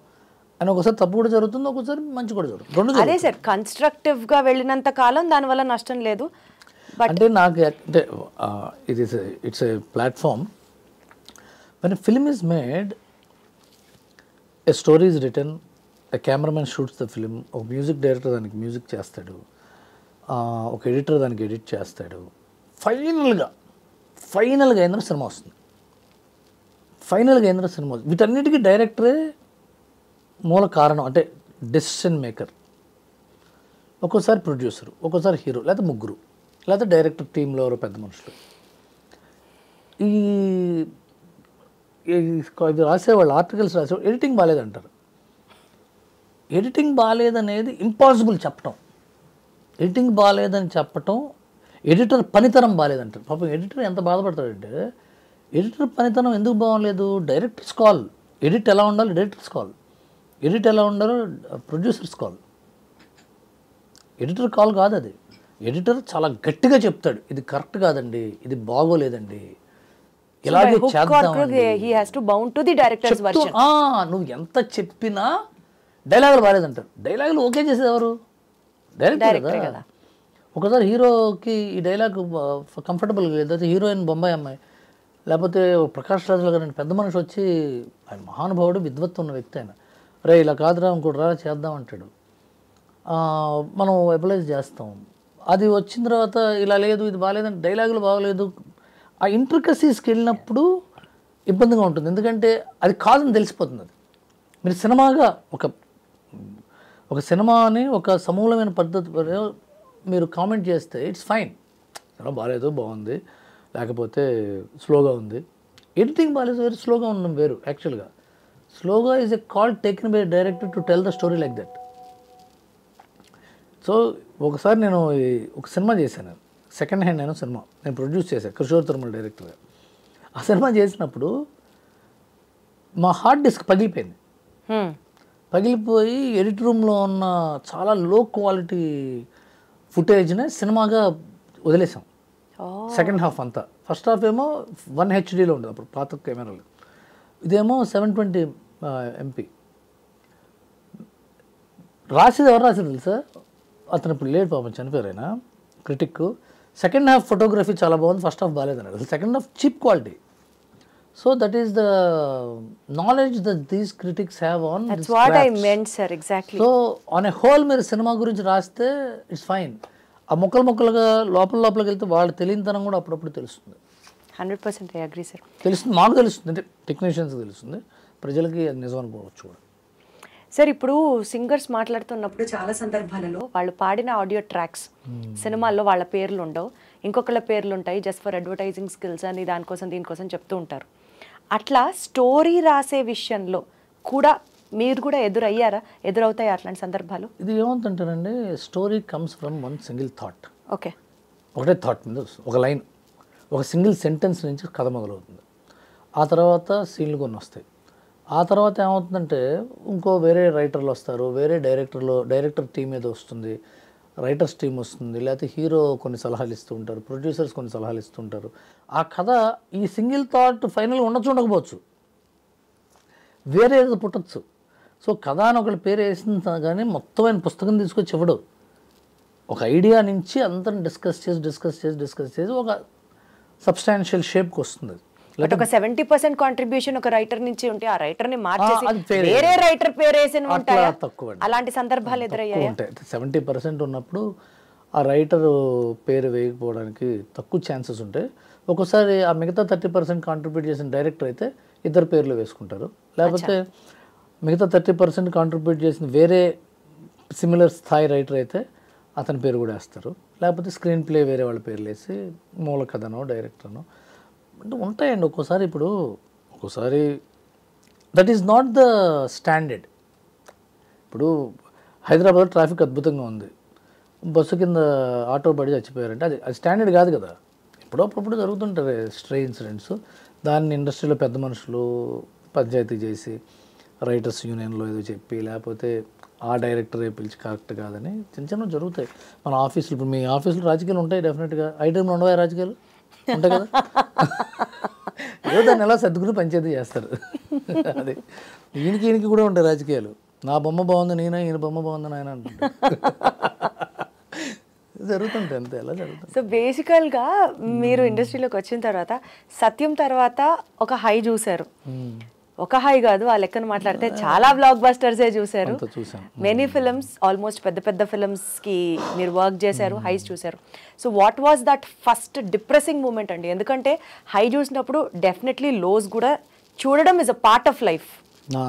అని ఒకసారి తప్పు కూడా జరుగుతుంది, ఒకసారి మంచి కూడా జరుగుతుంది. అదే సార్, కన్స్ట్రక్టివ్గా వెళ్ళినంత కాలం దానివల్ల నష్టం లేదు. అంటే నాకు అంటే it's a platform. When a film is made, a story is return, a cameraman shoots the film, ఒక మ్యూజిక్ డైరెక్టర్ దానికి మ్యూజిక్ చేస్తాడు, ఒక ఎడిటర్ దానికి ఎడిట్ చేస్తాడు, ఫైనల్గా ఏంద్ర సినిమా వస్తుంది. వీటన్నిటికీ డైరెక్టరే మూల కారణం, అంటే డెసిషన్ మేకర్. ఒక్కోసారి ప్రొడ్యూసరు, ఒక్కోసారి హీరో, లేకపోతే ముగ్గురు, లేకపోతే డైరెక్టర్ టీంలో ఎవరో పెద్ద మనుషులు. ఇవి రాసేవాళ్ళు, ఆర్టికల్స్ రాసేవాళ్ళు ఎడిటింగ్ బాగాలేదంటారు. ఎడిటింగ్ బాగాలేదనేది ఇంపాసిబుల్ చెప్పటం. ఎడిటింగ్ బాగాలేదని చెప్పటం, ఎడిటర్ పనితనం బాగాలేదంటారు. పాపం ఎడిటర్ ఎంత బాధపడతాడంటే, ఎడిటర్ పనితనం ఎందుకు బాగోలేదు, డైరెక్టర్స్ కాల్. ఎడిట్ ఎలా ఉండాలి, డైరెక్టర్స్ కాల్. ఎడిట్ ఎలా ఉండాలో, ప్రొడ్యూసర్స్ కాల్. ఎడిటర్ కాల్ కాదు అది. ఎడిటర్ చాలా గట్టిగా చెప్తాడు, ఇది కరెక్ట్ కాదండి, ఇది బాగోలేదండి, ఇలాగే చేద్దాం. he has to bound to the director's version. నువ్వు ఎంత చెప్పినా డైలాగులు బాగాలేదంటారు. డైలాగులు ఓకే చేసేది ఎవరు? డైరెక్టర్ కదా. ఒకసారి హీరోకి ఈ డైలాగ్ కంఫర్టబుల్ లేకపోతే హీరోయిన్ బొంబాయి అమ్మాయి లేకపోతే ప్రకాష్ రాజుల గారు పెద్ద మనిషి వచ్చి ఆయన మహానుభావుడు విద్వత్తు ఉన్న వ్యక్తి ఆయన, రే ఇలా కాదురా ఇంకోటి రా చేద్దాం అంటాడు. మనం అప్లైజ్ చేస్తాం. అది వచ్చిన తర్వాత ఇలా లేదు ఇది బాగాలేదంటే డైలాగులు బాగోలేదు, ఆ ఇంట్రికసీస్కి వెళ్ళినప్పుడు ఇబ్బందిగా ఉంటుంది. ఎందుకంటే అది కాదని తెలిసిపోతుంది. అది మీరు సినిమాగా ఒక సినిమాని ఒక సమూలమైన పద్ధతి మీరు కామెంట్ చేస్తే ఇట్స్ ఫైన్, సినిమా బాగాలేదు బాగుంది లేకపోతే స్లోగా ఉంది, ఎడిటింగ్ బాగాలేదు వేరు, స్లోగా ఉండడం వేరు. యాక్చువల్గా స్లోగా is a call taken by director to tell the story like that. So ఒకసారి నేను ఒక సినిమా చేశాను, సెకండ్ హ్యాండ్ అయిన సినిమా నేను ప్రొడ్యూస్ చేశాను, కిషోర్ తిరుమల డైరెక్టర్గా. ఆ సినిమా చేసినప్పుడు మా హార్డ్ డిస్క్ పగిలిపోయింది. పగిలిపోయి ఎడిట్ రూమ్లో ఉన్న చాలా లో క్వాలిటీ ఫుటేజ్ని సినిమాగా వదిలేసాం. సెకండ్ హాఫ్ అంతా, ఫస్ట్ హాఫ్ ఏమో 1 HDలో ఉండేది అప్పుడు పాత కెమెరాలు, ఇదేమో 720 MP. ఎవరు రాసేది తెలుసా? అతను ఇప్పుడు లేడు పాపం, చనిపోయారు ఆయన, క్రిటిక్. సెకండ్ హాఫ్ ఫోటోగ్రఫీ చాలా బాగుంది, ఫస్ట్ హాఫ్ బాగాలేదన్నారు. Second half cheap quality. So that is the knowledge that these critics have on. That's what I meant, sir. Exactly. So on a whole మీరు సినిమా గురించి రాస్తే ఇట్స్ ఫైన్. ఆ ముక్కలుగా లోపలికి వెళ్తే వాళ్ళు తెలియనితనం కూడా అప్పుడప్పుడు తెలుస్తుంది. 100% I agree, sir. తెలుస్తుంది, మాకు తెలుస్తుంది, అంటే టెక్నీషియన్స్కి తెలుస్తుంది, ప్రజలకి అది నిజం అనుకోవచ్చు కూడా. సార్ ఇప్పుడు సింగర్స్ మాట్లాడుతున్నప్పుడు చాలా సందర్భాలలో వాళ్ళు పాడిన ఆడియో ట్రాక్స్ సినిమాల్లో వాళ్ళ పేర్లు ఉండవు, ఇంకొకళ్ళ పేర్లు ఉంటాయి, జస్ట్ ఫర్ అడ్వర్టైజింగ్ స్కిల్స్ అని దానికోసం దీనికోసం చెప్తూ ఉంటారు. అట్లా స్టోరీ రాసే విషయంలో కూడా మీరు కూడా ఎదురవుతాయి అట్లాంటి సందర్భాలు? ఇది ఏమవుతుంటారండి, story comes from one single thought. Okay, ఒకటే థాట్ మీద ఒక లైన్, ఒక సింగిల్ సెంటెన్స్ నుంచి కథ మొదలవుతుంది. ఆ తర్వాత సీన్లు కొన్ని వస్తాయి. ఆ తర్వాత ఏమవుతుందంటే ఇంకో వేరే రైటర్లు వస్తారు, వేరే డైరెక్టర్ టీం ఏదో వస్తుంది, రైటర్స్ టీం వస్తుంది, లేకపోతే హీరో కొన్ని సలహాలు ఇస్తూ ఉంటారు, ప్రొడ్యూసర్స్ కొన్ని సలహాలు ఇస్తూ ఉంటారు. ఆ కథ ఈ సింగిల్ థాట్ ఫైనల్గా ఉండకపోవచ్చు, వేరే ఏదో పుట్టచ్చు. సో కథ అని ఒకళ్ళ పేరు వేసిన కానీ మొత్తం ఆయన పుస్తకం తీసుకొచ్చి ఇవ్వడు. ఒక ఐడియా నుంచి అందరిని డిస్కస్ చేసి ఒక సబ్స్టాన్షియల్ షేప్కి వస్తుంది. ఒక 70% కాంట్రిబ్యూషన్ ఒక రైటర్ నుంచి ఉంటే ఆ రైటర్ ని మార్చేసి వేరే రైటర్ పేరు వేసిన ఉంటాయా? తక్కువ, అలాంటి సందర్భాలు ఎదురయ్యాయి. 70% ఉన్నప్పుడు ఆ రైటర్ పేరు వేయకపోవడానికి తక్కువ ఛాన్సెస్ ఉంటాయి. ఒక్కోసారి ఆ మిగతా 30% కాంట్రిబ్యూట్ చేసిన డైరెక్టర్ అయితే ఇద్దరు పేర్లు వేసుకుంటారు, లేకపోతే మిగతా 30% కాంట్రిబ్యూట్ చేసిన వేరే సిమిలర్ స్థాయి రైటర్ అయితే అతని పేరు కూడా వేస్తారు, లేకపోతే స్క్రీన్ ప్లే వేరే వాళ్ళ పేర్లు వేసి మూల కథనో డైరెక్టర్నో అంటే ఉంటాయండి. ఒక్కోసారి that is not the standard. ఇప్పుడు హైదరాబాద్ ట్రాఫిక్ అద్భుతంగా ఉంది, బస్సు కింద ఆటో పడి చచ్చిపోయారంటే అది స్టాండర్డ్ కాదు కదా. ఎప్పుడప్పుడు జరుగుతుంటారు స్ట్రే ఇన్సిడెంట్స్, దాన్ని ఇండస్ట్రీలో పెద్ద మనుషులు పంచాయతీ చేసి రైటర్స్ యూనియన్లో ఏదో చెప్పి లేకపోతే ఆ డైరెక్టరే పిలిచి కరెక్ట్ కాదని చిన్న జరుగుతాయి. మన ఆఫీసులు, ఇప్పుడు మీ ఆఫీసులో రాజకీయాలు ఉంటాయి డెఫినెట్గా, ఐటెంలో ఉండవా రాజకీయాలు ఉంటాయి కదా, ఏదో దాన్ని ఎలా సర్దుకుని పంచాయతీ చేస్తారు. అదే ఈయనకి కూడా ఉంటాయి రాజకీయాలు, నా బొమ్మ బాగుంది ఈయన బొమ్మ బాగుందని ఆయన అంటుంటారు. జరుగుతుంటాయి అంతే, ఎలా జరుగుతుంది. సో బేసికల్గా మీరు ఇండస్ట్రీలోకి వచ్చిన తర్వాత సత్యం తర్వాత ఒక హై చూశారు, ఒక హై కాదు ఆ లెక్కను మాట్లాడితే చాలా బ్లాక్ బస్టర్సే చూశారు, మెనీ ఫిల్మ్స్, ఆల్మోస్ట్ పెద్ద ఫిల్మ్స్కి మీరు వర్క్ చేశారు, హైస్ చూశారు. So what was that first depressing moment అండి? ఎందుకంటే హై చూసినప్పుడు డెఫినెట్లీ లోస్ కూడా చూడడం is a part of life. నా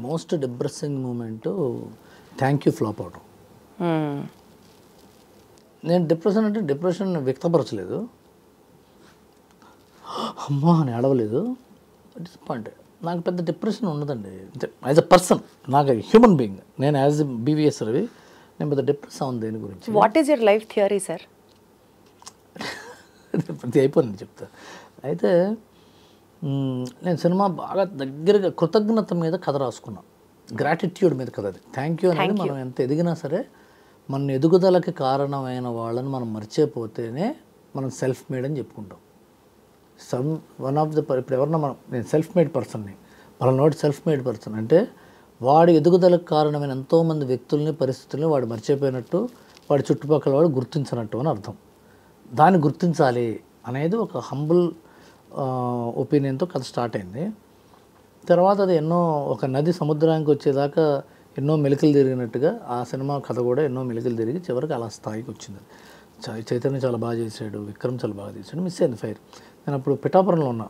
most depressing moment thank you flop అవడం. నేను డిప్రెషన్ వ్యక్తపరచలేదు, అమ్మా అని ఏడవలేదు, డిసప్పాయింటెడ్. నాకు పెద్ద డిప్రెషన్ ఉండదండి యాజ్ అ పర్సన్, నాకు హ్యూమన్ బీయింగ్, నేను యాజ్ బీవీఎస్ రవి నేను పెద్ద డిప్రెస్ అవును దేని గురించి. What is your life theory sir? అయిపోయింది చెప్తా. అయితే నేను సినిమా బాగా దగ్గరగా కృతజ్ఞత మీద కథ రాసుకున్నాను, గ్రాటిట్యూడ్ మీద కథ. అది థ్యాంక్ యూ అనేది మనం ఎంత ఎదిగినా సరే మన ఎదుగుదలకి కారణమైన వాళ్ళని మనం మర్చిపోతేనే మనం సెల్ఫ్ మేడ్ అని చెప్పుకుంటాం. వన్ ఆఫ్ ద ఇప్పుడు ఎవరన్నా నేను సెల్ఫ్ మేడ్ పర్సన్ని, వాళ్ళ నోటి సెల్ఫ్ మేడ్ పర్సన్ అంటే వాడి ఎదుగుదలకు కారణమైన ఎంతోమంది వ్యక్తుల్ని పరిస్థితుల్ని వాడు మర్చిపోయినట్టు, వాడి చుట్టుపక్కల వాడు గుర్తించినట్టు అని అర్థం. దాన్ని గుర్తించాలి అనేది ఒక హంబుల్ ఒపీనియన్తో కథ స్టార్ట్ అయింది. తర్వాత అది ఎన్నో ఒక నది సముద్రానికి వచ్చేదాకా ఎన్నో మెలికలు తిరిగినట్టుగా ఆ సినిమా కథ కూడా ఎన్నో మెలికలు తిరిగి చివరికి అలా స్థాయికి వచ్చింది. చైతన్య చాలా బాగా చేశాడు, విక్రమ్ చాలా బాగా చేశాడు, మిస్ అయింది ఫైర్. నేను అప్పుడు పిఠాపురంలో ఉన్నా,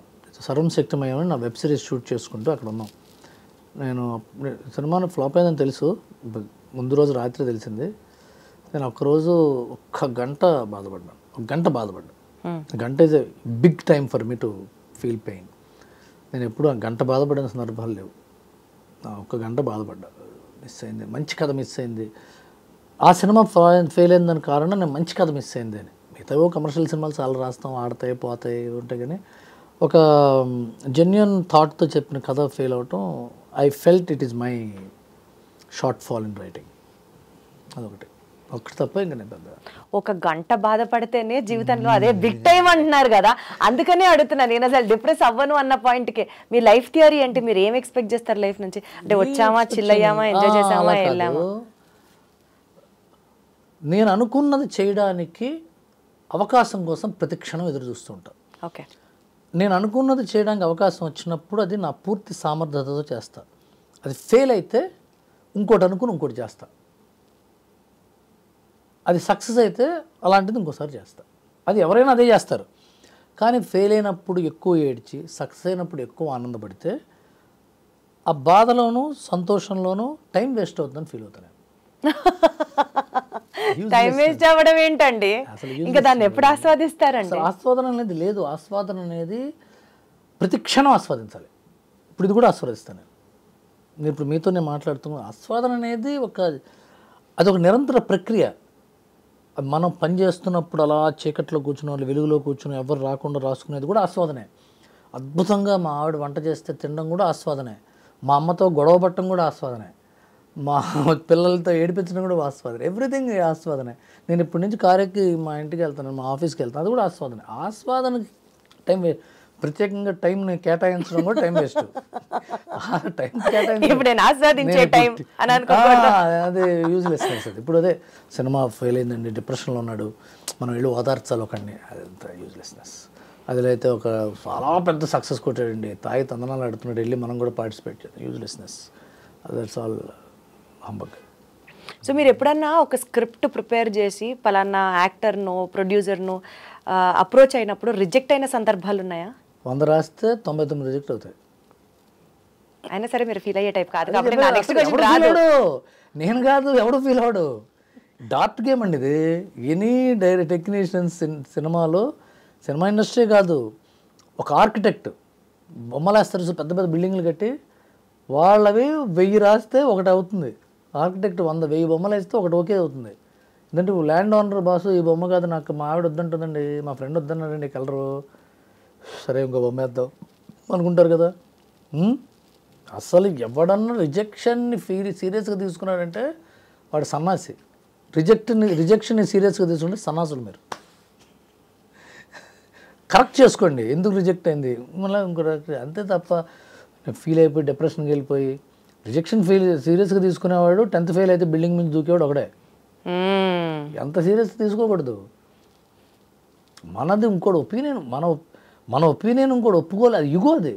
సర్వం శక్తిమయం నా వెబ్ సిరీస్ షూట్ చేసుకుంటూ అక్కడ ఉన్నాం. నేను సినిమాను ఫ్లాప్ అయిందని తెలుసు, ముందు రోజు రాత్రి తెలిసింది. నేను ఒక్కరోజు ఒక్క గంట బాధపడ్డాను. గంట is a big time for me to feel pain. నేను ఎప్పుడు ఆ గంట బాధపడిన సందర్భాలు లేవు. ఒక్క గంట బాధపడ్డా, మిస్ అయింది, మంచి కథ మిస్ అయింది. ఆ సినిమా ఫెయిల్ అయిందని కారణం నేను మంచి కథ మిస్ అయింది అని. మిగతావో కమర్షియల్ సినిమాలు చాలా రాస్తాం, ఆడతాయి పోతాయి ఉంటాయి, కానీ ఒక జెన్యున్ థాట్తో చెప్పిన కథ ఫెయిల్ అవటం, I felt it is my short fall in writing. అదొకటి తప్ప ఇంకా నేను పెద్ద ఒక గంట బాధపడితేనే జీవితంలో అదే బిగ్ టైం అంటున్నారు కదా, అందుకనే అడుగుతున్నాను. నేను అసలు డిప్రెస్ అవ్వను అన్న పాయింట్కి మీ లైఫ్ థియరీ ఏంటి? మీరు ఏం ఎక్స్పెక్ట్ చేస్తారు లైఫ్ నుంచి? అంటే వచ్చామా, చిల్ అయ్యామా, ఎంజాయ్ చేసామా, వెళ్ళామా? నేను అనుకున్నది చేయడానికి అవకాశం కోసం ప్రతి క్షణం ఎదురు చూస్తూ ఉంటాను. ఓకే, నేను అనుకున్నది చేయడానికి అవకాశం వచ్చినప్పుడు అది నా పూర్తి సామర్థ్యతతో చేస్తా. అది ఫెయిల్ అయితే ఇంకోటి అనుకుని ఇంకోటి చేస్తా. అది సక్సెస్ అయితే అలాంటిది ఇంకోసారి చేస్తా. అది ఎవరైనా అదే చేస్తారు. కానీ ఫెయిల్ అయినప్పుడు ఎక్కువ ఏడ్చి, సక్సెస్ అయినప్పుడు ఎక్కువ ఆనందపడితే ఆ బాధలోనూ సంతోషంలోనూ టైం వేస్ట్ అవుతుందని ఫీల్ అవుతాను. టైం వేస్ట్ అవ్వడం ఏంటండి? ఇంకా దాన్ని ఎప్పుడు ఆస్వాదిస్తారండి? ఆస్వాదన అనేది లేదు. ఆస్వాదన అనేది ప్రతి క్షణం ఆస్వాదించాలి. ఇప్పుడు ఇది కూడా ఆస్వాదిస్తాను నేను ఇప్పుడు మీతో నేను మాట్లాడుతున్నాను. ఆస్వాదన అనేది అదొక నిరంతర ప్రక్రియ. మనం పని చేస్తున్నప్పుడు అలా చీకట్లో కూర్చున్న వాళ్ళు, వెలుగులో కూర్చుని ఎవరు రాకుండా రాసుకునేది కూడా ఆస్వాదనే. అద్భుతంగా మా ఆవిడ వంట చేస్తే తినడం కూడా ఆస్వాదనే. మా అమ్మతో గొడవ పట్టడం కూడా ఆస్వాదనే. మా పిల్లలతో ఏడిపించడం కూడా ఆస్వాదనే. ఎవ్రీథింగ్ ఆస్వాదనే. నేను ఇప్పటి నుంచి కారుకి మా ఇంటికి వెళ్తాను, మా ఆఫీస్కి వెళ్తాను, అది కూడా ఆస్వాదనే. ఆస్వాదనకి టైం ప్రత్యేకంగా టైంని కేటాయించడం కూడా టైం వేస్ట్. టైం అదే యూజ్లెస్నెస్. అది ఇప్పుడు అదే సినిమా ఫెయిల్ అయిందండి, డిప్రెషన్లో ఉన్నాడు, మనం వెళ్ళి ఓదార్చాలి ఒకడిని, అదంతా యూజ్లెస్నెస్. అదిలైతే ఒక చాలా పెద్ద సక్సెస్ కొట్టాడండి, తాగి తందనాలు ఆడుతున్నాడు, వెళ్ళి మనం కూడా పార్టిసిపేట్ చేద్దాం, uselessness. That's all humbug. So మీరు ఎప్పుడన్నా ఒక స్క్రిప్ట్ ప్రిపేర్ చేసి పలానా యాక్టర్ను, ప్రొడ్యూసర్ను అప్రోచ్ అయినప్పుడు రిజెక్ట్ అయిన సందర్భాలు ఉన్నాయా? 100 రాస్తే 99 రిజెక్ట్ అవుతాయి. అయినా సరే మీరు ఫీల్ అయ్యే టైప్ కాదు. నేను కాదు, ఎవడు ఫీల్ అవడు. డార్ట్ గేమ్ అండి ఇది. ఎనీ టెక్నీషియన్స్ సినిమాలో, సినిమా ఇండస్ట్రీ కాదు, ఒక ఆర్కిటెక్ట్ బొమ్మలు వేస్తారు, పెద్ద పెద్ద బిల్డింగ్లు కట్టి, వాళ్ళవి 1000 రాస్తే ఒకటి అవుతుంది. ఆర్కిటెక్ట్ 100,000 బొమ్మలు వేస్తే ఒకటి ఓకే అవుతుంది. ఎందుకంటే ల్యాండ్ ఓనర్ బాసు ఈ బొమ్మ కాదు, నాకు మా ఆవిడ వద్దంటుందండి, మా ఫ్రెండ్ వద్దన్నాడండి కలరు, సరే ఇంకో బొమ్మ వేద్దాం అనుకుంటారు కదా. అసలు ఎవడన్నా రిజెక్షన్ని సీరియస్గా తీసుకున్నాడంటే వాడు సన్నాసి. రిజెక్షన్ని సీరియస్గా తీసుకుంటే సన్నాసులు. మీరు కరెక్ట్ చేసుకోండి, ఎందుకు రిజెక్ట్ అయింది, మళ్ళీ ఇంకో అంతే తప్ప ఫీల్ అయిపోయి డిప్రెషన్కి వెళ్ళిపోయి రిజెక్షన్ సీరియస్గా తీసుకునేవాడు 10th ఫెయిల్ అయితే బిల్డింగ్ మీద దూకేవాడు ఒకడే. ఎంత సీరియస్గా తీసుకోకూడదు. మనది ఇంకోటి ఒపీనియన్, మన ఒపీనియన్ ఇంకోటి ఒప్పుకోవాలి, అది ఇగో. అది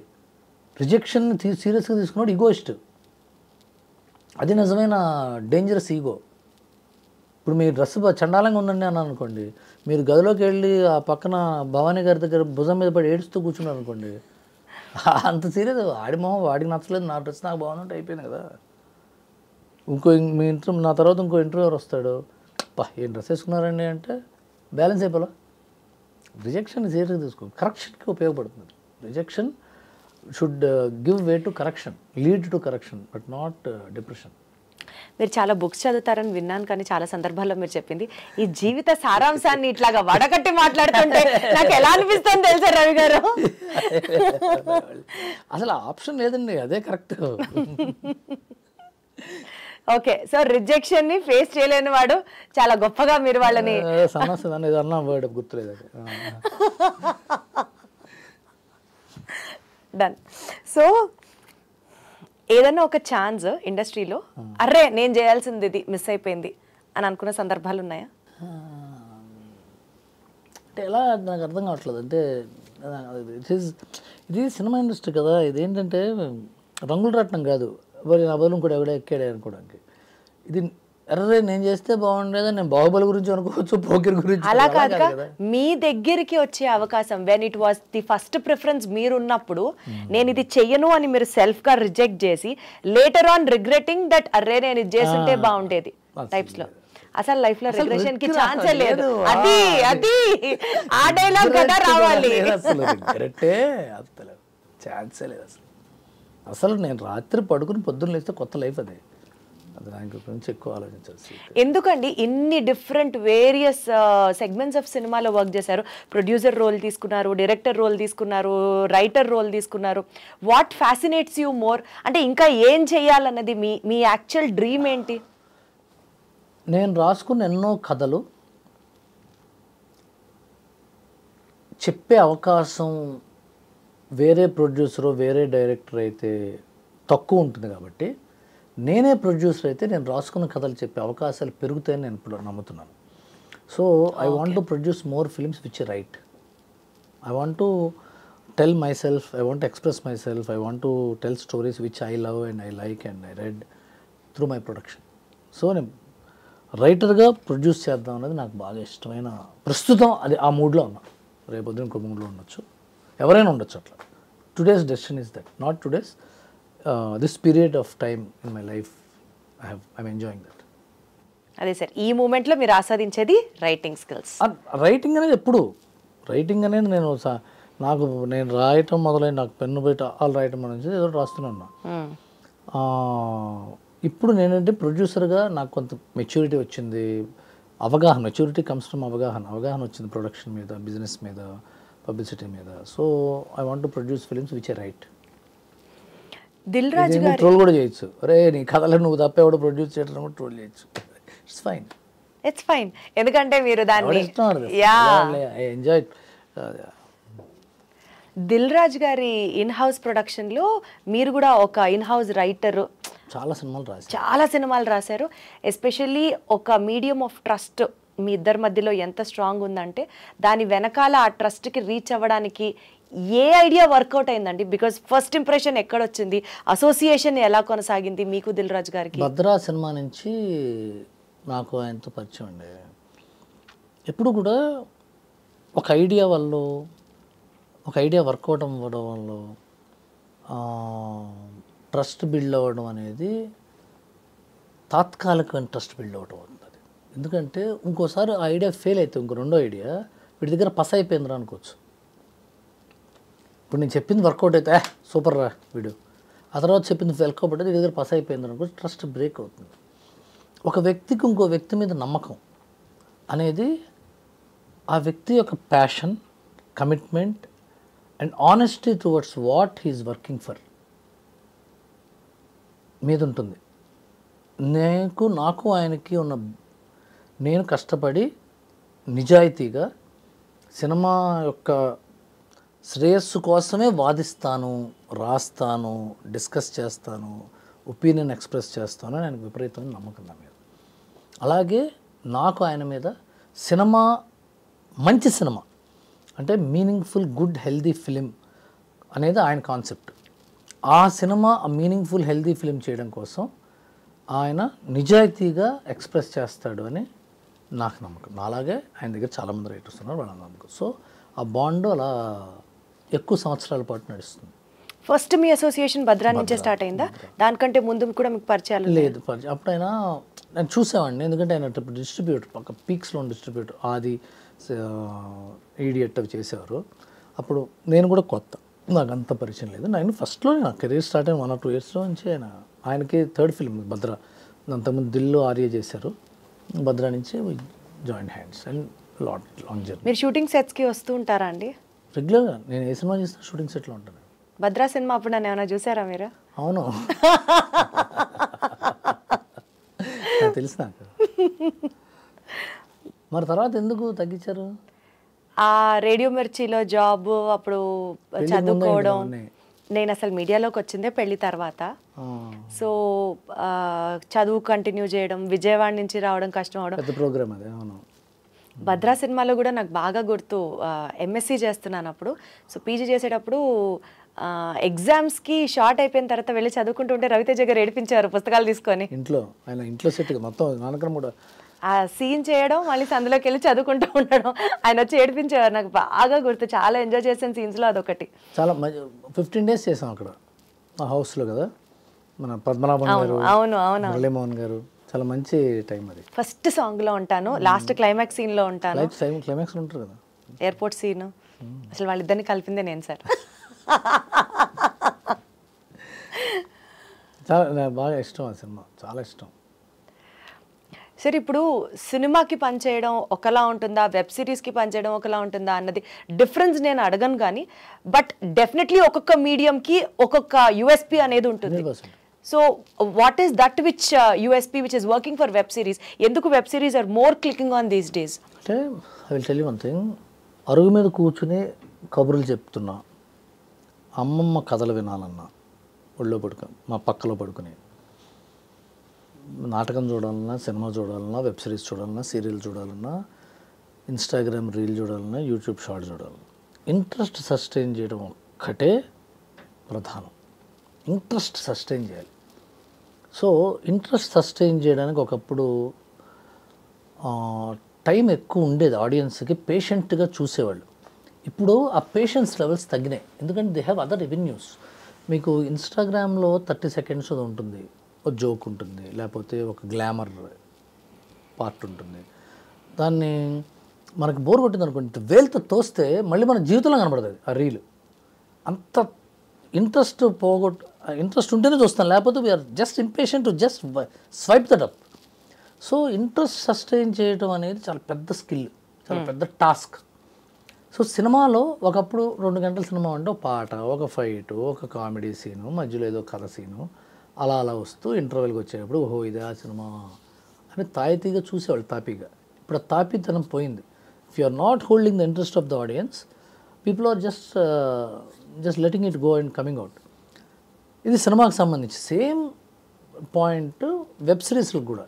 రిజెక్షన్ సీరియస్గా తీసుకున్నాడు ఈగోయిస్ట్. అది నిజమైన డేంజరస్ ఈగో. ఇప్పుడు మీ డ్రెస్ చండాలంగా ఉందండి అని అనుకోండి, మీరు గదిలోకి వెళ్ళి ఆ పక్కన భవానీ గారి దగ్గర భుజం మీద పడి ఏడుస్తూ కూర్చున్నారు అనుకోండి, అంత సీరియస్. ఆడి మొహం వాడికి నచ్చలేదు, నా డ్రెస్ నాకు బాగుందంటే అయిపోయింది కదా. మీ ఇంట్లో నా తర్వాత ఇంకో ఇంటర్వ్యూర్ వస్తాడు, ఏం డ్రెస్ వేసుకున్నారండి అంటే బ్యాలెన్స్ అయిపోలా. రిజెక్షన్ సీరియస్గా తీసుకో, కరెక్షన్కి ఉపయోగపడుతుంది. Rejection should give way to correction, lead to correction, but not depression. మీరు చాలా బుక్స్ చదువుతారని విన్నాను, కానీ చాలా సందర్భాల్లో మీరు చెప్పింది ఈ జీవిత సారాంశాన్ని ఇట్లాగా వడగట్టి మాట్లాడుతుంటే నాకు ఎలా అనిపిస్తుంది తెలుసా రవి గారు? అసలు ఆప్షన్ లేదండి, అదే కరెక్ట్. ఓకే, సో రిజెక్షన్ ని ఫేస్ చేయలేని వాడు చాలా గొప్పగా మీరు వాళ్ళని సమస్య వర్డ్ గుర్తులేదు. డన్. సో ఏదైనా ఒక ఛాన్స్ ఇండస్ట్రీలో అర్రే నేను చేయాల్సింది ఇది మిస్ అయిపోయింది అని అనుకున్న సందర్భాలు ఉన్నాయా? అంటే ఎలా నాకు అర్థం కావట్లేదు. అంటే ఇది సినిమా ఇండస్ట్రీ కదా, ఇదేంటంటే రంగులు రాట్నం కాదు, నా బదులు కూడా ఎవడో ఎక్కాడే అనుకోవడానికి. ఇది అరే నేను చేస్తే బాగుండేదా, నేను బాహుబలి గురించి అనుకోవచ్చు, పోకిర్ గురించి. అలా కాదుగా మీ దగ్గరికి వచ్చే అవకాశం when it was the first preference మీరు ఉన్నప్పుడు నేను ఇది చెయ్యను అని మీరు సెల్ఫ్ గా రిజెక్ట్ చేసి లేటర్ ఆన్ రిగ్రెటింగ్ దట్ అరే నేను ఇది చేస్తుంటే బాగుండేది టైప్స్ లో అసలు లైఫ్ లో రిగ్రెషన్ కి ఛాన్సే లేదు. అది అది ఆ డైలాగ్ కదా రావాలి. అసలు రిగ్రెటే అసలు ఛాన్సే లేదు. అసలు నేను రాత్రి పడుకుని పొద్దున్న లేస్తే కొత్త లైఫ్ అది. అది దాని గురించి ఎక్కువ ఆలోచించాల్సి. ఎందుకండి ఇన్ని డిఫరెంట్ వేరియస్ సెగ్మెంట్స్ ఆఫ్ సినిమాలో వర్క్ చేశారు, ప్రొడ్యూసర్ రోల్ తీసుకున్నారు, డైరెక్టర్ రోల్ తీసుకున్నారు, రైటర్ రోల్ తీసుకున్నారు. What fascinates you more? అంటే ఇంకా ఏం చేయాలన్నది మీ మీ యాక్చువల్ డ్రీమ్ ఏంటి? నేను రాసుకున్న ఎన్నో కథలు చెప్పే అవకాశం వేరే ప్రొడ్యూసరు వేరే డైరెక్టర్ అయితే తక్కువ ఉంటుంది కాబట్టి, నేనే ప్రొడ్యూసర్ అయితే నేను రాసుకున్న కథలు చెప్పే అవకాశాలు పెరుగుతాయని నేను ఇప్పుడు నమ్ముతున్నాను. So I want to produce more films which right. I want to tell my self, I want to express my self, I want to tell stories which I love and I like and I read through my production. So నేను రైటర్గా produce చేద్దాం అనేది నాకు బాగా ఇష్టమైన, ప్రస్తుతం అది ఆ మూడ్లో ఉన్నా. రేపొద్దున ఇంకో మూడ్లో ఉండొచ్చు, ఎవరైనా ఉండొచ్చు అట్లా. Today's decision is that, not today's, this period of time in my life I'm enjoying that. అదే సార్, ఈ మూమెంట్లో మీరు ఆస్వాదించేది రైటింగ్ స్కిల్స్. రైటింగ్ అనేది ఎప్పుడు, రైటింగ్ అనేది నాకు నేను రాయటం మొదలైన నాకు పెన్ను బయట ఆల్ రాయటం అనేది ఏదో రాస్తూనే ఉన్నా. ఇప్పుడు నేనంటే ప్రొడ్యూసర్గా నాకు కొంత మెచ్యూరిటీ వచ్చింది, అవగాహన. మెచ్యూరిటీ కమ్స్ ఫ్రమ్ అవగాహన వచ్చింది ప్రొడక్షన్ మీద, బిజినెస్ మీద, పబ్లిసిటీ మీద. So I want to produce films which I write. Dil Raju garu troll కూడా చేయొచ్చు, అరే నీ కథలు నువ్వు తప్ప ఎవడో ప్రొడ్యూస్ చేయడం కూడా ట్రోల్ చేయొచ్చు. It's fine, it's fine. ఎందుకంటే మీరు దాన్ని ఎంజాయ్. దిల్ రాజు గారి ఇన్ హౌస్ ప్రొడక్షన్లో మీరు కూడా ఒక ఇన్ హౌస్ రైటర్, చాలా సినిమాలు రాశారు. ఎస్పెషల్లీ ఒక మీడియం ఆఫ్ ట్రస్ట్ మీ ఇద్దరి మధ్యలో ఎంత స్ట్రాంగ్ ఉందంటే దాని వెనకాల ఆ ట్రస్ట్కి రీచ్ అవ్వడానికి ఏ ఐడియా వర్కౌట్ అయిందండి? బికాజ్ ఫస్ట్ ఇంప్రెషన్ ఎక్కడొచ్చింది, అసోసియేషన్ ఎలా కొనసాగింది మీకు దిల్ రాజు గారికి? భద్రా సినిమా నుంచి నాకు ఆయనతో పరిచయం అండి. ఎప్పుడు కూడా ఒక ఐడియా వల్ల, ఒక ఐడియా వర్కౌట్ అవ్వడం వల్ల ట్రస్ట్ బిల్డ్ అవ్వడం అనేది తాత్కాలికమైన ట్రస్ట్ బిల్డ్ అవ్వడం అవుతుంది. ఎందుకంటే ఇంకోసారి ఆ ఐడియా ఫెయిల్ అయితే ఇంకో రెండో ఐడియా వీడి దగ్గర పస అయిపోయిందిరా అనుకోవచ్చు. ఇప్పుడు నేను చెప్పింది వర్కౌట్ అయితే సూపర్ రా వీడు, ఆ తర్వాత చెప్పింది వర్కౌట్ అయితే వీడి దగ్గర పస అయిపోయింది అనుకోవచ్చు, ట్రస్ట్ బ్రేక్ అవుతుంది. ఒక వ్యక్తికి ఇంకో వ్యక్తి మీద నమ్మకం అనేది ఆ వ్యక్తి యొక్క passion, commitment and honesty towards what he is working for మీద ఉంటుంది. నాకు ఆయనకి ఉన్న, నేను కష్టపడి నిజాయితీగా సినిమా యొక్క శ్రేయస్సు కోసమే వాదిస్తాను, రాస్తాను, డిస్కస్ చేస్తాను, ఒపీనియన్ ఎక్స్ప్రెస్ చేస్తాను అని ఆయనకు విపరీతమైన నమ్మకం నా మీద. అలాగే నాకు ఆయన మీద సినిమా, మంచి సినిమా అంటే మీనింగ్ఫుల్ గుడ్ హెల్దీ ఫిలిం అనేది ఆయన కాన్సెప్ట్. ఆ సినిమా ఆ మీనింగ్ఫుల్ హెల్దీ ఫిలిం చేయడం కోసం ఆయన నిజాయితీగా ఎక్స్ప్రెస్ చేస్తాడు అని నాకు నమ్మకం. అలాగే ఆయన దగ్గర చాలామంది రైటర్స్ ఉన్నారు, వాళ్ళ నమ్మకం. సో ఆ బాండ్ అలా ఎక్కువ సంవత్సరాల పాటు నడుస్తుంది. ఫస్ట్ మీ అసోసియేషన్ భద్రా నుంచే స్టార్ట్ అయిందా? దానికంటే ముందు కూడా మీకు పరిచయాలు? లేదు, అప్పుడైనా నేను చూసేవాడిని. ఎందుకంటే ఆయన డిస్ట్రిబ్యూటర్, పక్క పీక్స్లో డిస్ట్రిబ్యూటర్, ఆది, ఈడియట్ అవి చేసేవారు. అప్పుడు నేను కూడా కొత్త, నాకు అంత పరిచయం లేదు. నేను ఫస్ట్లో నా కెరీర్ స్టార్ట్ అయిన 1 or 2 yearsలో నుంచి ఆయనకి థర్డ్ ఫిల్మ్ భద్ర. అంతకుముందు దిల్లు ఆర్య చేశారు. భద్రా నుంచి joint hands and long journey. మీరు షూటింగ్ సెట్స్కి వస్తూ ఉంటారా అండి? రెగ్యులర్గా నేను ఏ సినిమా చేసినా షూటింగ్ సెట్లో ఉంటాను. భద్రా సినిమా అప్పుడు నన్ను ఏమైనా చూసారా మీరు? అవును, తెలుసు నాకు. మరి తర్వాత ఎందుకు తగ్గించారు? ఆ రేడియో మిర్చిలో జాబ్, అప్పుడు చదువుకోవడం, నేను అసలు మీడియాలోకి వచ్చిందే పెళ్లి తర్వాత. సో చదువు కంటిన్యూ చేయడం, విజయవాడ నుంచి రావడం కష్టం అవడం. పెద్ద ప్రోగ్రామ్ అది. అవును. భద్రా సినిమాలో కూడా నాకు బాగా గుర్తు, ఎంఎస్సీ చేస్తున్నాను అప్పుడు. సో పీజీ చేసేటప్పుడు ఎగ్జామ్స్కి షార్ట్ అయిపోయిన తర్వాత వెళ్ళి చదువుకుంటుంటే రవితేజ గారు ఏడిపించారు పుస్తకాలు తీసుకొని. ఇంట్లో సెట్ మొత్తం నాన్నకరం కూడా ఆ సీన్ చేయడం, మళ్ళీ అందులోకి వెళ్ళి చదువుకుంటూ ఉండడం, ఆయన వచ్చి ఏడిపించేవారు. నాకు బాగా గుర్తు, చాలా ఎంజాయ్ చేసిన సీన్స్లో అదొకటి. చాలా 15 days చేసాం అక్కడ మా హౌస్లో కదా, మన పద్మనాభం గారు, అవును అవును మురళీమోహన్ గారు. చాలా మంచి టైం అది. ఫస్ట్ సాంగ్లో ఉంటాను, లాస్ట్ క్లైమాక్స్ సీన్లో ఉంటాను. క్లైమాక్స్ ఉంటారు కదా, ఎయిర్పోర్ట్ సీన్. అసలు వాళ్ళిద్దరిని కలిపిందే నేను సార్. చాలా నాకు బాగా ఇష్టం ఆ సినిమా, చాలా ఇష్టం. సరే, ఇప్పుడు సినిమాకి పనిచేయడం ఒకలా ఉంటుందా, వెబ్ సిరీస్కి పనిచేయడం ఒకలా ఉంటుందా అన్నది డిఫరెన్స్ నేను అడగను, కానీ బట్ డెఫినెట్లీ ఒక్కొక్క మీడియంకి ఒక్కొక్క యూఎస్పీ అనేది ఉంటుంది. So what is that which USP which is working for web series? ఎందుకు web series are more clicking on these days? అంటే I will tell you one thing. అరుగు మీద కూర్చుని కబుర్లు చెప్తున్నా, అమ్మమ్మ కథలు వినాలన్నా ఒళ్ళో పడుకుని, మా పక్కలో పడుకుని, నాటకం చూడాలన్నా, సినిమా చూడాలన్నా, వెబ్ సిరీస్ చూడాలన్నా, సీరియల్ చూడాలన్నా, ఇన్స్టాగ్రామ్ రీల్ చూడాలన్నా, యూట్యూబ్ షార్ట్ చూడాలన్నా, ఇంట్రెస్ట్ సస్టైన్ చేయడం ఒక్కటే ప్రధానం. ఇంట్రెస్ట్ సస్టైన్ చేయాలి. సో ఇంట్రెస్ట్ సస్టైన్ చేయడానికి ఒకప్పుడు టైం ఎక్కువ ఉండేది, ఆడియన్స్కి పేషెంట్గా చూసేవాళ్ళు. ఇప్పుడు ఆ పేషెన్స్ లెవెల్స్ తగ్గినాయి, ఎందుకంటే దే హ్యావ్ అదర్ రెవెన్యూస్. మీకు ఇన్స్టాగ్రామ్లో 30 seconds అది ఉంటుంది, ఒక జోక్ ఉంటుంది, లేకపోతే ఒక గ్లామర్ పార్ట్ ఉంటుంది. దాన్ని మనకు బోర్ కొట్టింది అనుకోండి, వేలుతో తోస్తే మళ్ళీ మన జీవితంలో కనబడుతుంది ఆ రీల్. అంత ఇంట్రెస్ట్ ఇంట్రెస్ట్ ఉంటేనే చూస్తాను, లేకపోతే we are just impatient to just swipe that up. So interest sustain చేయడం అనేది చాలా పెద్ద స్కిల్, చాలా పెద్ద టాస్క్. సో సినిమాలో ఒకప్పుడు 2 గంటల సినిమా అంటే ఒక పాట, ఒక ఫైటు, ఒక కామెడీ సీను, మధ్యలో ఏదో కథ సీను, అలా అలా వస్తూ ఇంటర్వెల్కి వచ్చేటప్పుడు ఓహో ఇదే ఆ సినిమా అని తాయితీగా చూసేవాళ్ళు, తాపీగా. ఇప్పుడు ఆ తాపీతనం పోయింది. If you are not holding the interest of the audience, people are just letting it go and coming out. ఇది సినిమాకి సంబంధించి. సేమ్ పాయింట్ వెబ్ సిరీస్లకు కూడా.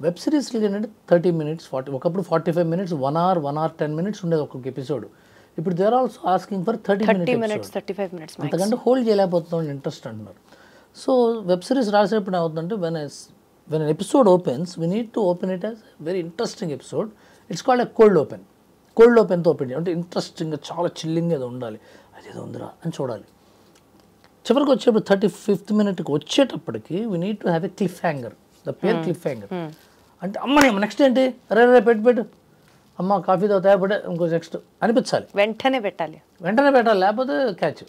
వెబ్ సిరీస్లకి ఏంటంటే 30 minutes, ఒకప్పుడు 45 minutes, 1 hour, 1 hour 10 minutes ఉండేది ఒక్కొక్క ఎపిసోడ్. ఇప్పుడు they are also asking for 30 minutes, 35 minutes. అంతకంటే హోల్డ్ చేయలేకపోతున్నాం ఇంట్రెస్ట్ అంటున్నారు. సో వెబ్ సిరీస్ రాసేటప్పుడు ఏమవుతుందంటే when an episode opens, we need to open it as very interesting episode. It's called a cold open. Cold ఓపెన్తో open చేయాలి అంటే ఇంట్రెస్టింగ్గా, చాలా చిల్లింగ్ ఏదో ఉండాలి, అదేదో ఉందిరా అని చూడాలి. చివరికి వచ్చేప్పుడు 35th minute వచ్చేటప్పటికి we need to have a cliff hanger. The pair cliff hanger అంటే అమ్మని నెక్స్ట్ ఏంటి, అరే పెట్టు అమ్మ కాఫీ తాగుతా పెట్టే ఇంకో నెక్స్ట్ అనిపించాలి, వెంటనే పెట్టాలి, లేకపోతే catch.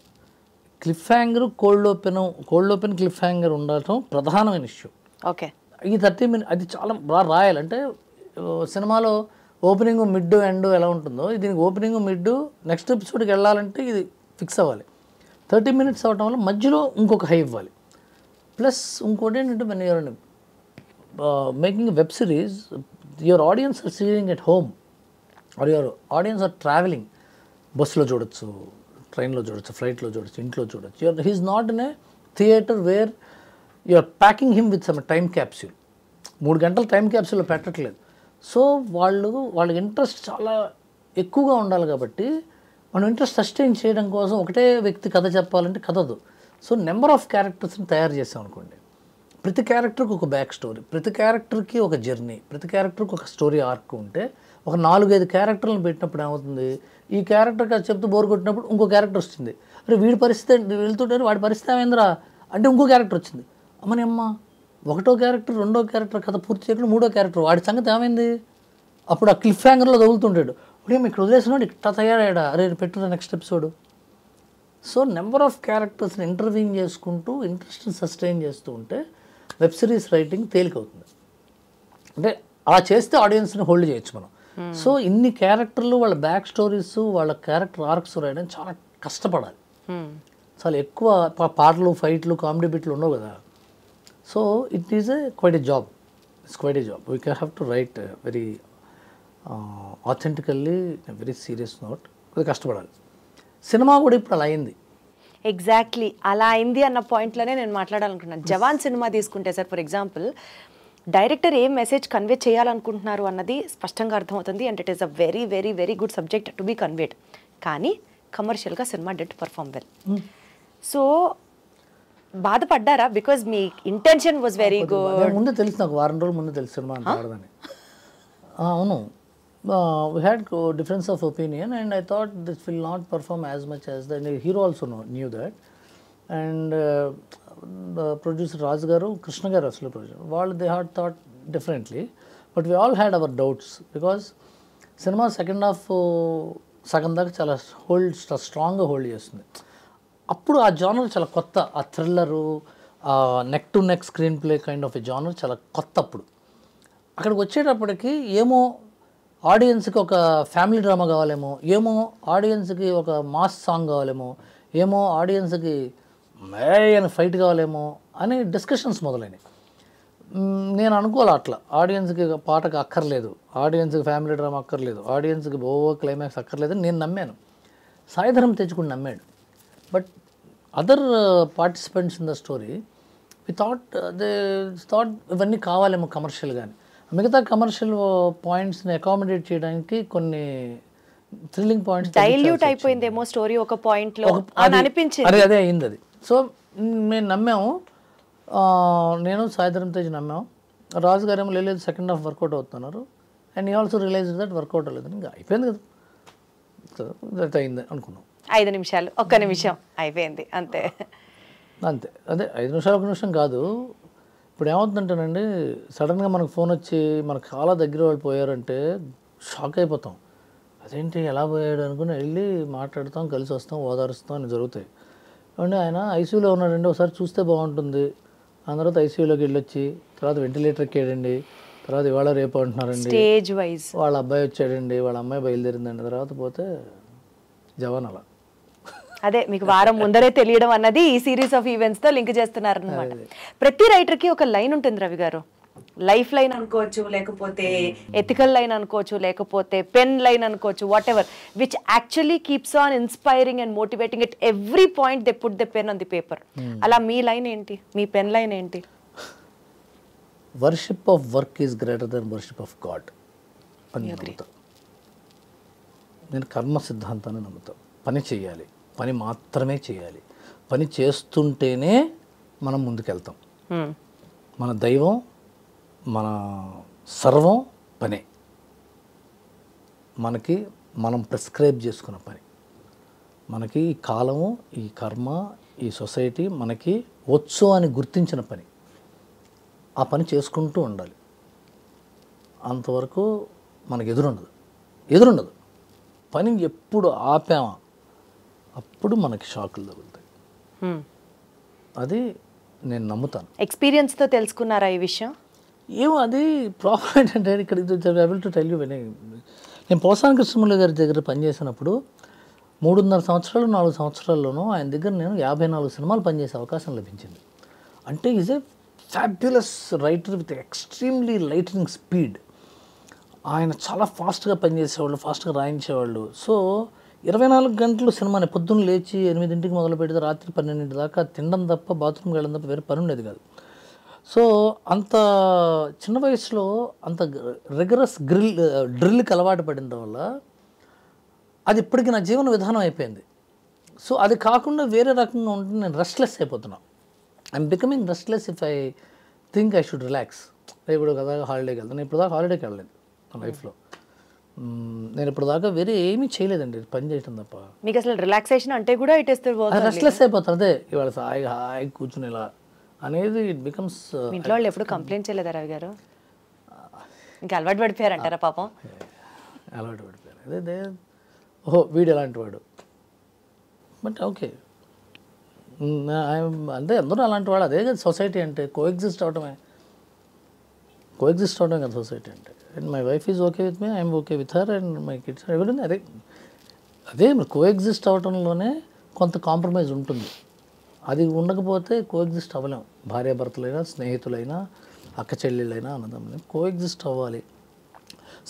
Cliff hanger, cold open cliff hanger ఉండటం ప్రధానమైన ఇష్యూ. ఓకే, ఈ 30 minutes అది చాలా బాగా రాయాలంటే సినిమాలో ఓపెనింగ్, మిడ్, ఎండ్ ఎలా ఉంటుందో దీనికి ఓపెనింగ్, మిడ్, నెక్స్ట్ ఎపిసోడ్కి వెళ్ళాలంటే ఇది ఫిక్స్ అవ్వాలి. 30 minutes అవటం వల్ల మధ్యలో ఇంకొక హై ఇవ్వాలి. ప్లస్ ఇంకోటి ఏంటంటే మన you are making a web series, your audience are seeing at home or your audience are travelling. బస్సులో చూడొచ్చు, ట్రైన్లో చూడొచ్చు, ఫ్లైట్లో చూడొచ్చు, ఇంట్లో చూడొచ్చు. He is not in a theatre where you are packing him with some time capsule. 3 గంటల టైం క్యాప్సూల్లో పెట్టట్లేదు. సో వాళ్ళకి ఇంట్రెస్ట్ చాలా ఎక్కువగా ఉండాలి. కాబట్టి మనం ఇంట్రెస్ట్ సస్టైన్ చేయడం కోసం ఒకటే వ్యక్తి కథ చెప్పాలంటే కథదు. సో నెంబర్ ఆఫ్ క్యారెక్టర్స్ని తయారు చేసాం అనుకోండి, ప్రతి క్యారెక్టర్కి ఒక బ్యాక్ స్టోరీ, ప్రతి క్యారెక్టర్కి ఒక జర్నీ, ప్రతి క్యారెక్టర్కి ఒక స్టోరీ ఆర్క్ ఉంటే ఒక 4-5 క్యారెక్టర్లను పెట్టినప్పుడు ఏమవుతుంది, ఈ క్యారెక్టర్కి అది చెప్తూ బోర్ కొట్టినప్పుడు ఇంకో క్యారెక్టర్ వస్తుంది. అరే వీడి పరిస్థితి వెళ్తుంటే వాడి పరిస్థితి ఏమైందిరా అంటే ఇంకో క్యారెక్టర్ వచ్చింది. అమ్మని అమ్మ, 1వ క్యారెక్టర్ 2వ క్యారెక్టర్ కథ పూర్తి చేయకుండా 3వ క్యారెక్టర్ వాడి సంగతి ఏమైంది. అప్పుడు ఆ క్లిఫ్ హ్యాంగర్లో తగులుతుంటాడు, ఉదయం ఇక్కడ వదిలేసినాడు, ఇట్లా తయారయ్యాడా, అరే పెట్టురా next episode. So number of క్యారెక్టర్స్ని ఇంటర్వ్యూయింగ్ చేసుకుంటూ ఇంట్రెస్ట్ని సస్టైన్ చేస్తూ ఉంటే వెబ్ సిరీస్ రైటింగ్ తేలికవుతుంది. అంటే అలా చేస్తే ఆడియన్స్ని హోల్డ్ చేయొచ్చు మనం. సో ఇన్ని క్యారెక్టర్లు, వాళ్ళ బ్యాక్ స్టోరీస్, వాళ్ళ క్యారెక్టర్ ఆర్క్స్ రాయడం చాలా కష్టపడాలి. చాలా ఎక్కువ పాటలు, ఫైట్లు, కామెడీ బిట్లు ఉండవు కదా. So it is quite a job. It's quite a job. We can have to write very authentically, very serious note. కొద్దిగా కష్టపడాలి. సినిమా కూడా ఇప్పుడు అలా అయింది. ఎగ్జాక్ట్లీ అలా అయింది అన్న పాయింట్లోనే నేను మాట్లాడాలనుకున్నాను. జవాన్ సినిమా తీసుకుంటే సార్ ఫర్ ఎగ్జాంపుల్, డైరెక్టర్ ఏం మెసేజ్ కన్వే చేయాలనుకుంటున్నారు అన్నది స్పష్టంగా అర్థమవుతుంది, and it is a very very very good subject to be conveyed. కానీ కమర్షియల్గా సినిమా డెంట్ పర్ఫామ్ వెల్. సో బాధపడ్డారా? బికాజ్ మీ ఇంటెన్షన్ వాజ్ వెరీ గుడ్. ముందే తెలుసు, నాకు వారం రోజుల ముందే తెలుసు సినిమా అంత ఆడదని. అవును, we had difference of opinion and I thought this will not perform as much as the hero also knew that. And the producer Raj garu, Krishna garu aslu producer, వాళ్ళు they had thought differently, but we all had our doubts because cinema second half సగం దాకా చాలా స్ట్రాంగ్గా hold చేస్తుంది. అప్పుడు ఆ genre చాలా కొత్త, ఆ thriller, neck to neck screen play kind of a genre చాలా కొత్త. అప్పుడు అక్కడికి వచ్చేటప్పటికి ఏమో ఆడియన్స్కి ఒక ఫ్యామిలీ డ్రామా కావాలేమో, ఏమో ఆడియన్స్కి ఒక మాస్ సాంగ్ కావాలేమో, ఏమో ఆడియన్స్కి అని ఫైట్ కావాలేమో అని డిస్కషన్స్ మొదలైనవి. నేను అనుకోవాలి అట్లా, ఆడియన్స్కి పాటకు అక్కర్లేదు, ఆడియన్స్కి ఫ్యామిలీ డ్రామా అక్కర్లేదు, ఆడియన్స్కి క్లైమాక్స్ అక్కర్లేదు అని నేను నమ్మాను. సాయిధరం తెచ్చుకుని నమ్మాడు. But other participants in the story we thought ఇవన్నీ కావాలేమో కమర్షియల్గాని. మిగతా కమర్షియల్ పాయింట్స్ని అకామిడేట్ చేయడానికి కొన్ని థ్రిల్లింగ్ పాయింట్స్ డైల్యూట్ అయిపోయిందేమో స్టోరీ ఒక పాయింట్లో అని అనిపించింది. అదే అయింది అది. సో మేము నమ్మాము, నేను సాయిధరం తేజ్ నమ్మాము. రాజు గారు ఏమో లేదు సెకండ్ హాఫ్ వర్కౌట్ అవుతున్నారు, అండ్ ఈ ఆల్సో రియలైజ్ దట్ వర్కౌట్ అవ్వలేదు. ఇంకా అయిపోయింది కదా, దట్ అయింది అనుకున్నాం. 5 నిమిషాలు, 1 నిమిషం అయిపోయింది అంతే. అంతే, అదే 5 నిమిషాలు 1 నిమిషం కాదు. ఇప్పుడు ఏమవుతుందంటేనండి, సడన్గా మనకు ఫోన్ వచ్చి మనకు చాలా దగ్గర వాళ్ళు పోయారంటే షాక్ అయిపోతాం. అదేంటి ఎలా పోయాడు అనుకుని వెళ్ళి మాట్లాడతాం, కలిసి వస్తాం, ఓదారుస్తాం అని జరుగుతాయి. అంటే ఆయన ఐసీయూలో ఉన్నాడండి, ఒకసారి చూస్తే బాగుంటుంది. ఆ తర్వాత ఐసీయూలోకి వెళ్ళొచ్చి తర్వాత వెంటిలేటర్ ఎక్కాడండి, తర్వాత ఇవాళ రేపు అంటున్నారండి, స్టేజ్ వైజ్ వాళ్ళ అబ్బాయి వచ్చాడండి, వాళ్ళ అమ్మాయి బయలుదేరిందండి, తర్వాత పోతే జవాన్. అలా అదే మీకు వారం ముందరే తెలియడం అన్నది ఈ సిరీస్ ఆఫ్ ఈవెంట్స్ తో లింక్ చేస్తున్నారు అనమాట. ప్రతి రైటర్ కి ఒక లైన్ ఉంటుంది రవి గారు, లైఫ్ లైన్ అనుకోవచ్చు, లేకపోతే ఎథికల్ లైన్ అనుకోవచ్చు, లేకపోతే పెన్ లైన్ అనుకోవచ్చు, what ever, which actually keeps on inspiring and motivating at every point they put the pen on the paper. అలా మీ లైన్ ఏంటి, మీ పెన్ లైన్ ఏంటి? Worship of work is greater than worship of God అని నమ్ముతా. నేను కర్మ సిద్ధాంతాన్ని నమ్ముతాను. పని చేయాలి, పని మాత్రమే చేయాలి, పని చేస్తుంటేనే మనం ముందుకెళ్తాం. మన దైవం, మన సర్వం పనే. మనకి మనం ప్రిస్క్రైబ్ చేసుకున్న పని, మనకి ఈ కాలము, ఈ కర్మ, ఈ సొసైటీ మనకి వచ్చు అని గుర్తించిన పని. ఆ పని చేసుకుంటూ ఉండాలి. అంతవరకు మనకు ఎదురుండదు. పని ఎప్పుడు ఆపామా అప్పుడు మనకి షాకులు తగులుతాయి. అది నేను నమ్ముతాను. ఎక్స్పీరియన్స్తో తెలుసుకున్నారా ఈ విషయం? ఏమో అది ప్రాబ్లం ఏంటంటే, ఇక్కడ ఏబుల్ టు టెల్ యూ. నేను పోసాని కృష్ణమురళి గారి దగ్గర పనిచేసినప్పుడు 3.5 సంవత్సరాలు 4 సంవత్సరాల్లోనూ ఆయన దగ్గర నేను 54 సినిమాలు పనిచేసే అవకాశం లభించింది. అంటే is a fabulous writer with extremely lightening speed. ఆయన చాలా ఫాస్ట్గా పనిచేసేవాళ్ళు, ఫాస్ట్గా రాయించేవాళ్ళు. సో 24 గంటలు సినిమాని పొద్దున్న లేచి 8 మొదలు పెడితే రాత్రి 12 దాకా తినడం తప్ప, బాత్రూమ్కి వెళ్ళడం తప్ప వేరే పని ఉండేది కాదు. సో అంత చిన్న వయసులో అంత రిగరస్ డ్రిల్కి అలవాటు పడిన వల్ల అది ఇప్పటికీ నా జీవన విధానం అయిపోయింది. సో అది కాకుండా వేరే రకంగా ఉంటుంది. నేను రెస్ట్లెస్ అయిపోతున్నాను. I'm becoming restless if I think I should relax. ఇప్పుడు కదా హాలిడేకి వెళ్తాను. నేను ఇప్పుడు దాకా హాలిడేకి వెళ్ళలేదు నా లైఫ్లో. నేను ఇప్పుడు దాకా వేరే ఏమీ చేయలేదండి, పని చేయటం తప్ప. మీకు అసలు రిలాక్సేషన్ అంటే కూడా ఇట్ ఇస్ రెస్ట్లెస్ అయిపోతారు. అదే ఇవాళ హాయి కూర్చుని ఇలా అనేది ఇట్ బికమ్స్. ఇంట్లో వాళ్ళు ఎప్పుడు కంప్లైంట్ చేయలేదా రవి గారు? ఇంకా అలవాటు పడిపోయారంటారా పాపం? అలవాటు పడిపోయారు. అదే ఓహో వీడు ఎలాంటి వాడు. బట్ ఓకే, అంటే అందరూ అలాంటి వాడు. అదే కదా సొసైటీ అంటే, కోఎగ్జిస్ట్ అవడమే కదా సొసైటీ అంటే. And my wife is okay with me, I'm okay with her, and my kids everything. అదే కోఎగ్జిస్ట్ అవడంలోనే కొంత కాంప్రమైజ్ ఉంటుంది. అది ఉండకపోతే కోఎగ్జిస్ట్ అవ్వలేం. భార్యాభర్తలైనా, స్నేహితులైనా, అక్క చెల్లెళ్ళైనా, అన్నదమ్ములైనా కోఎగ్జిస్ట్ అవ్వాలి.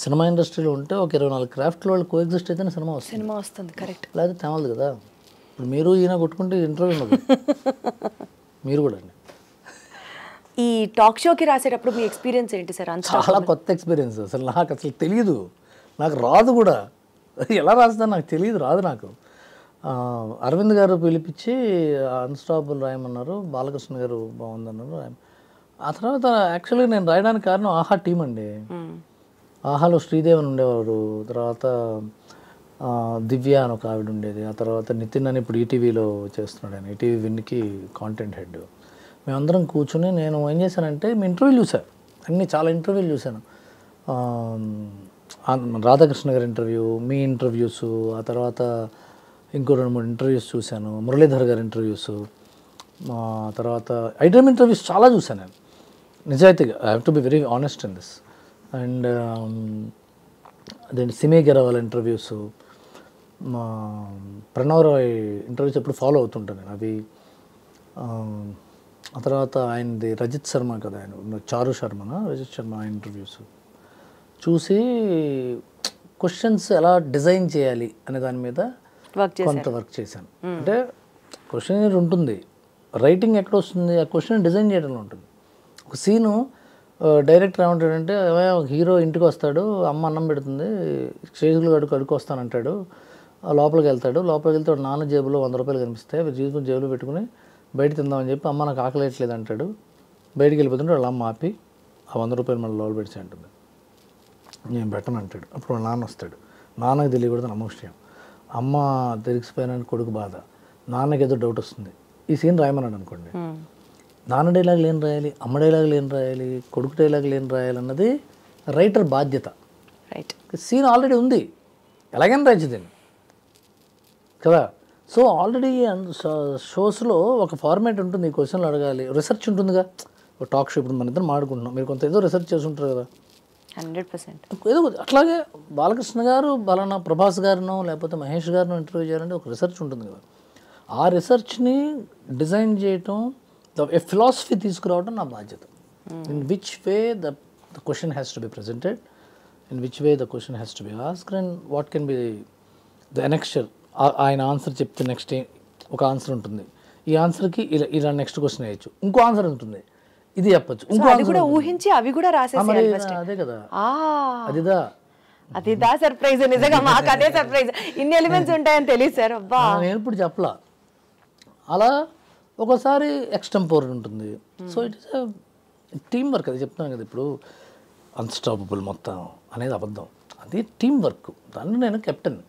సినిమా ఇండస్ట్రీలో ఉంటే ఒక 24 క్రాఫ్ట్లో వాళ్ళు కోఎగ్జిస్ట్ అయితేనే సినిమా వస్తుంది. కరెక్ట్. లేకపోతే తెమలదు కదా. మీరు ఈయన కొట్టుకుంటే ఇంటర్వ్యూ ఉండదు. మీరు కూడా అండి. ఈ టాక్ షోకి రాసేటప్పుడు మీ ఎక్స్పీరియన్స్ ఏంటి సార్? చాలా కొత్త ఎక్స్పీరియన్స్. అసలు నాకు తెలియదు, నాకు రాదు కూడా. ఎలా రాస్తుందో నాకు తెలియదు, రాదు నాకు. అరవింద్ గారు పిలిపించి అన్స్టాపబుల్ రాయమన్నారు, బాలకృష్ణ గారు బాగుందన్నారు. ఆ తర్వాత యాక్చువల్గా నేను రాయడానికి కారణం ఆహా టీం అండి. ఆహాలో శ్రీదేవన్ ఉండేవారు, తర్వాత దివ్య అని ఒక ఆవిడ ఉండేది, ఆ తర్వాత నితిన్ అని ఇప్పుడు ఈటీవీలో చేస్తున్నాడు. ఆయన ఈటీవీ విన్కి కాంటెంట్ హెడ్. మేమందరం కూర్చుని నేను ఏం చేశానంటే మీ ఇంటర్వ్యూలు చూశాను, అన్నీ చాలా ఇంటర్వ్యూలు చూశాను. రాధాకృష్ణ గారి ఇంటర్వ్యూ, మీ ఇంటర్వ్యూస్, ఆ తర్వాత ఇంకో 2-3 ఇంటర్వ్యూస్ చూశాను, మురళీధర్ గారి ఇంటర్వ్యూస్, తర్వాత ఐటమ్ ఇంటర్వ్యూస్ చాలా చూశాను నేను నిజాయితీగా. I have to be very honest in this. And అదేంటి సిమే గెరవాల్ ఇంటర్వ్యూస్, మా ప్రణవ్ రాయ్ ఇంటర్వ్యూస్ ఎప్పుడు ఫాలో అవుతుంటాను నేను అవి. ఆ తర్వాత ఆయనది రజిత్ శర్మ కదా, ఆయన చారు శర్మనా రజిత్ శర్మ, ఆయన ఇంటర్వ్యూస్ చూసి క్వశ్చన్స్ ఎలా డిజైన్ చేయాలి అనే దాని మీద కొంత వర్క్ చేశాను. అంటే క్వశ్చన్ ఉంటుంది, రైటింగ్ ఎక్కడ వస్తుంది, ఆ క్వశ్చన్ డిజైన్ చేయడంలో ఉంటుంది. ఒక సీను డైరెక్టర్ ఏమంటాడంటే, ఒక హీరో ఇంటికి వస్తాడు, అమ్మ అన్నం పెడుతుంది, చేతులు కడుక్కు వస్తానంటాడు, లోపలికి వెళ్తాడు, లోపలికి వెళ్తే వాడు నాన్న జేబులో 100 రూపాయలు కనిపిస్తాయి, అవి జీవితం జేబులో పెట్టుకుని బయట తిందామని చెప్పి, అమ్మ నాకు ఆకలేట్లేదు అంటాడు. బయటికి వెళ్ళిపోతుంటే వాళ్ళ అమ్మ ఆపి ఆ 100 రూపాయలు మళ్ళీ లోపల పెడిచి అంటుంది, నేను పెట్టను అంటాడు. అప్పుడు వాళ్ళ నాన్న వస్తాడు, నాన్నకి తెలియకూడదు అమ్మ విషయం, అమ్మ తెలిసిపోయిన కొడుకు బాధ, నాన్నకి ఏదో డౌట్ వస్తుంది. ఈ సీన్ రాయమన్నాడు అనుకోండి, నాన్న డైలాగులు ఏం రాయాలి, అమ్మ డైలాగులు ఏం రాయాలి, కొడుకు డైలాగులు ఏం రాయాలి అన్నది రైటర్ బాధ్యత. రైట్, సీన్ ఆల్రెడీ ఉంది, ఎలాగైనా రాయచ్చు దీన్ని కదా. సో ఆల్రెడీ షోస్లో ఒక ఫార్మాట్ ఉంటుంది, ఈ క్వశ్చన్లు అడగాలి, రీసెర్చ్ ఉంటుందిగా. ఒక టాక్ షో ఇప్పుడు మన ఇద్దరు మాడుకుంటున్నాం, మీరు కొంత ఏదో రీసెర్చ్ చేసి ఉంటారు కదా. 100% ఏదో అట్లాగే బాలకృష్ణ గారు బలానా ప్రభాస్ గారినో లేకపోతే మహేష్ గారినో ఇంటర్వ్యూ చేయాలంటే ఒక రీసెర్చ్ ఉంటుంది కదా. ఆ రీసెర్చ్ని డిజైన్ చేయటం, ఏ ఫిలాసఫీ తీసుకురావడం నా బాధ్యత. In which way the question has to be presented, in which way the question has to be asked, and what can be the next. ఆయన ఆన్సర్ చెప్తే నెక్స్ట్ ఒక ఆన్సర్ ఉంటుంది, ఈ ఆన్సర్కి ఇలా నెక్స్ట్ క్వశ్చన్ వేయచ్చు, ఇంకో ఆన్సర్ ఉంటుంది, ఇది చెప్పచ్చు, ఇంకో అది కూడా ఊహించి అవి కూడా రాసేసేయాలి ఫస్ట్. అదే కదా, అదిదా సర్ప్రైజ్. నిజంగా మాకు అదే సర్ప్రైజ్, ఇన్ని ఎలిమెంట్స్ ఉంటాయని తెలియదు సార్. అబ్బా, నేను ఇప్పుడు చెప్పలా. అలా ఒకసారి ఎక్స్టెంపోర్ ఉంటుంది. So it is team work. అది చెప్తాను కదా, ఇప్పుడు అన్స్టాపబుల్ మొత్తం అనేది అబద్ధం, అది టీం వర్క్, దాన్ని నేను కెప్టెన్.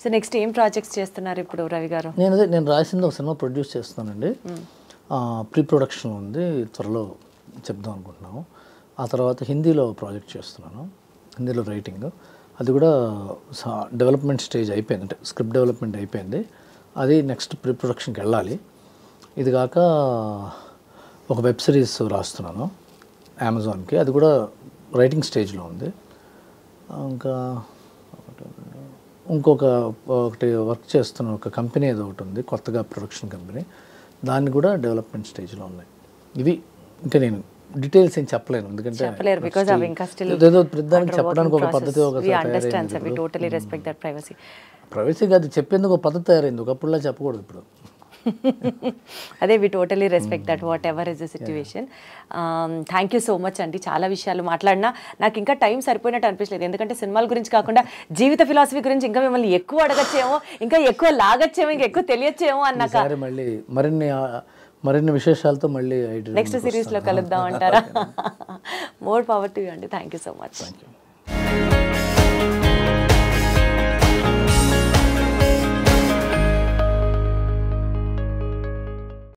సో నెక్స్ట్ ఏం ప్రాజెక్ట్స్ చేస్తున్నారు ఇప్పుడు రవి గారు? నేను రాసింది ఒక సినిమా ప్రొడ్యూస్ చేస్తున్నానండి, ప్రీ ప్రొడక్షన్ ఉంది, త్వరలో చెప్దాం అనుకుంటున్నాము. ఆ తర్వాత హిందీలో ప్రాజెక్ట్ చేస్తున్నాను, హిందీలో రైటింగ్, అది కూడా డెవలప్మెంట్ స్టేజ్ అయిపోయింది, అంటే స్క్రిప్ట్ డెవలప్మెంట్ అయిపోయింది, అది నెక్స్ట్ ప్రీ ప్రొడక్షన్కి వెళ్ళాలి. ఇది కాక ఒక వెబ్ సిరీస్ రాస్తున్నాను అమెజాన్కి, అది కూడా రైటింగ్ స్టేజ్లో ఉంది. ఇంకా ఒకటి వర్క్ చేస్తున్న ఒక కంపెనీ ఏదో ఒకటి ఉంది, కొత్తగా ప్రొడక్షన్ కంపెనీ, దాన్ని కూడా డెవలప్మెంట్ స్టేజ్లో ఉన్నాయి. ఇవి ఇంకా నేను డీటెయిల్స్ ఏం చెప్పలేను, ఎందుకంటే ఏదో ప్రతిదానికి చెప్పడానికి ఒక పద్ధతి, ప్రైవసీ కాదు, చెప్పేందుకు ఒక పద్ధతి తయారైంది, ఒకప్పుడులా చెప్పకూడదు ఇప్పుడు. అదే, we totally respect that whatever is the situation. Thank you so much అండి. చాలా విషయాలు మాట్లాడినా నాకు ఇంకా టైం సరిపోయినట్టు అనిపించలేదు, ఎందుకంటే సినిమాల గురించి కాకుండా జీవిత ఫిలాసఫీ గురించి ఇంకా మిమ్మల్ని ఎక్కువ అడగచ్చేమో, ఇంకా ఎక్కువ లాగచ్చేమో, ఇంకా ఎక్కువ తెలియచ్చేమో అన్నాక మళ్ళీ మరిన్ని విశేషాలతో మళ్ళీ నెక్స్ట్ సిరీస్లో కలుద్దాం అంటారా? మోర్ పవర్ టు యూ అండి. Thank you so much.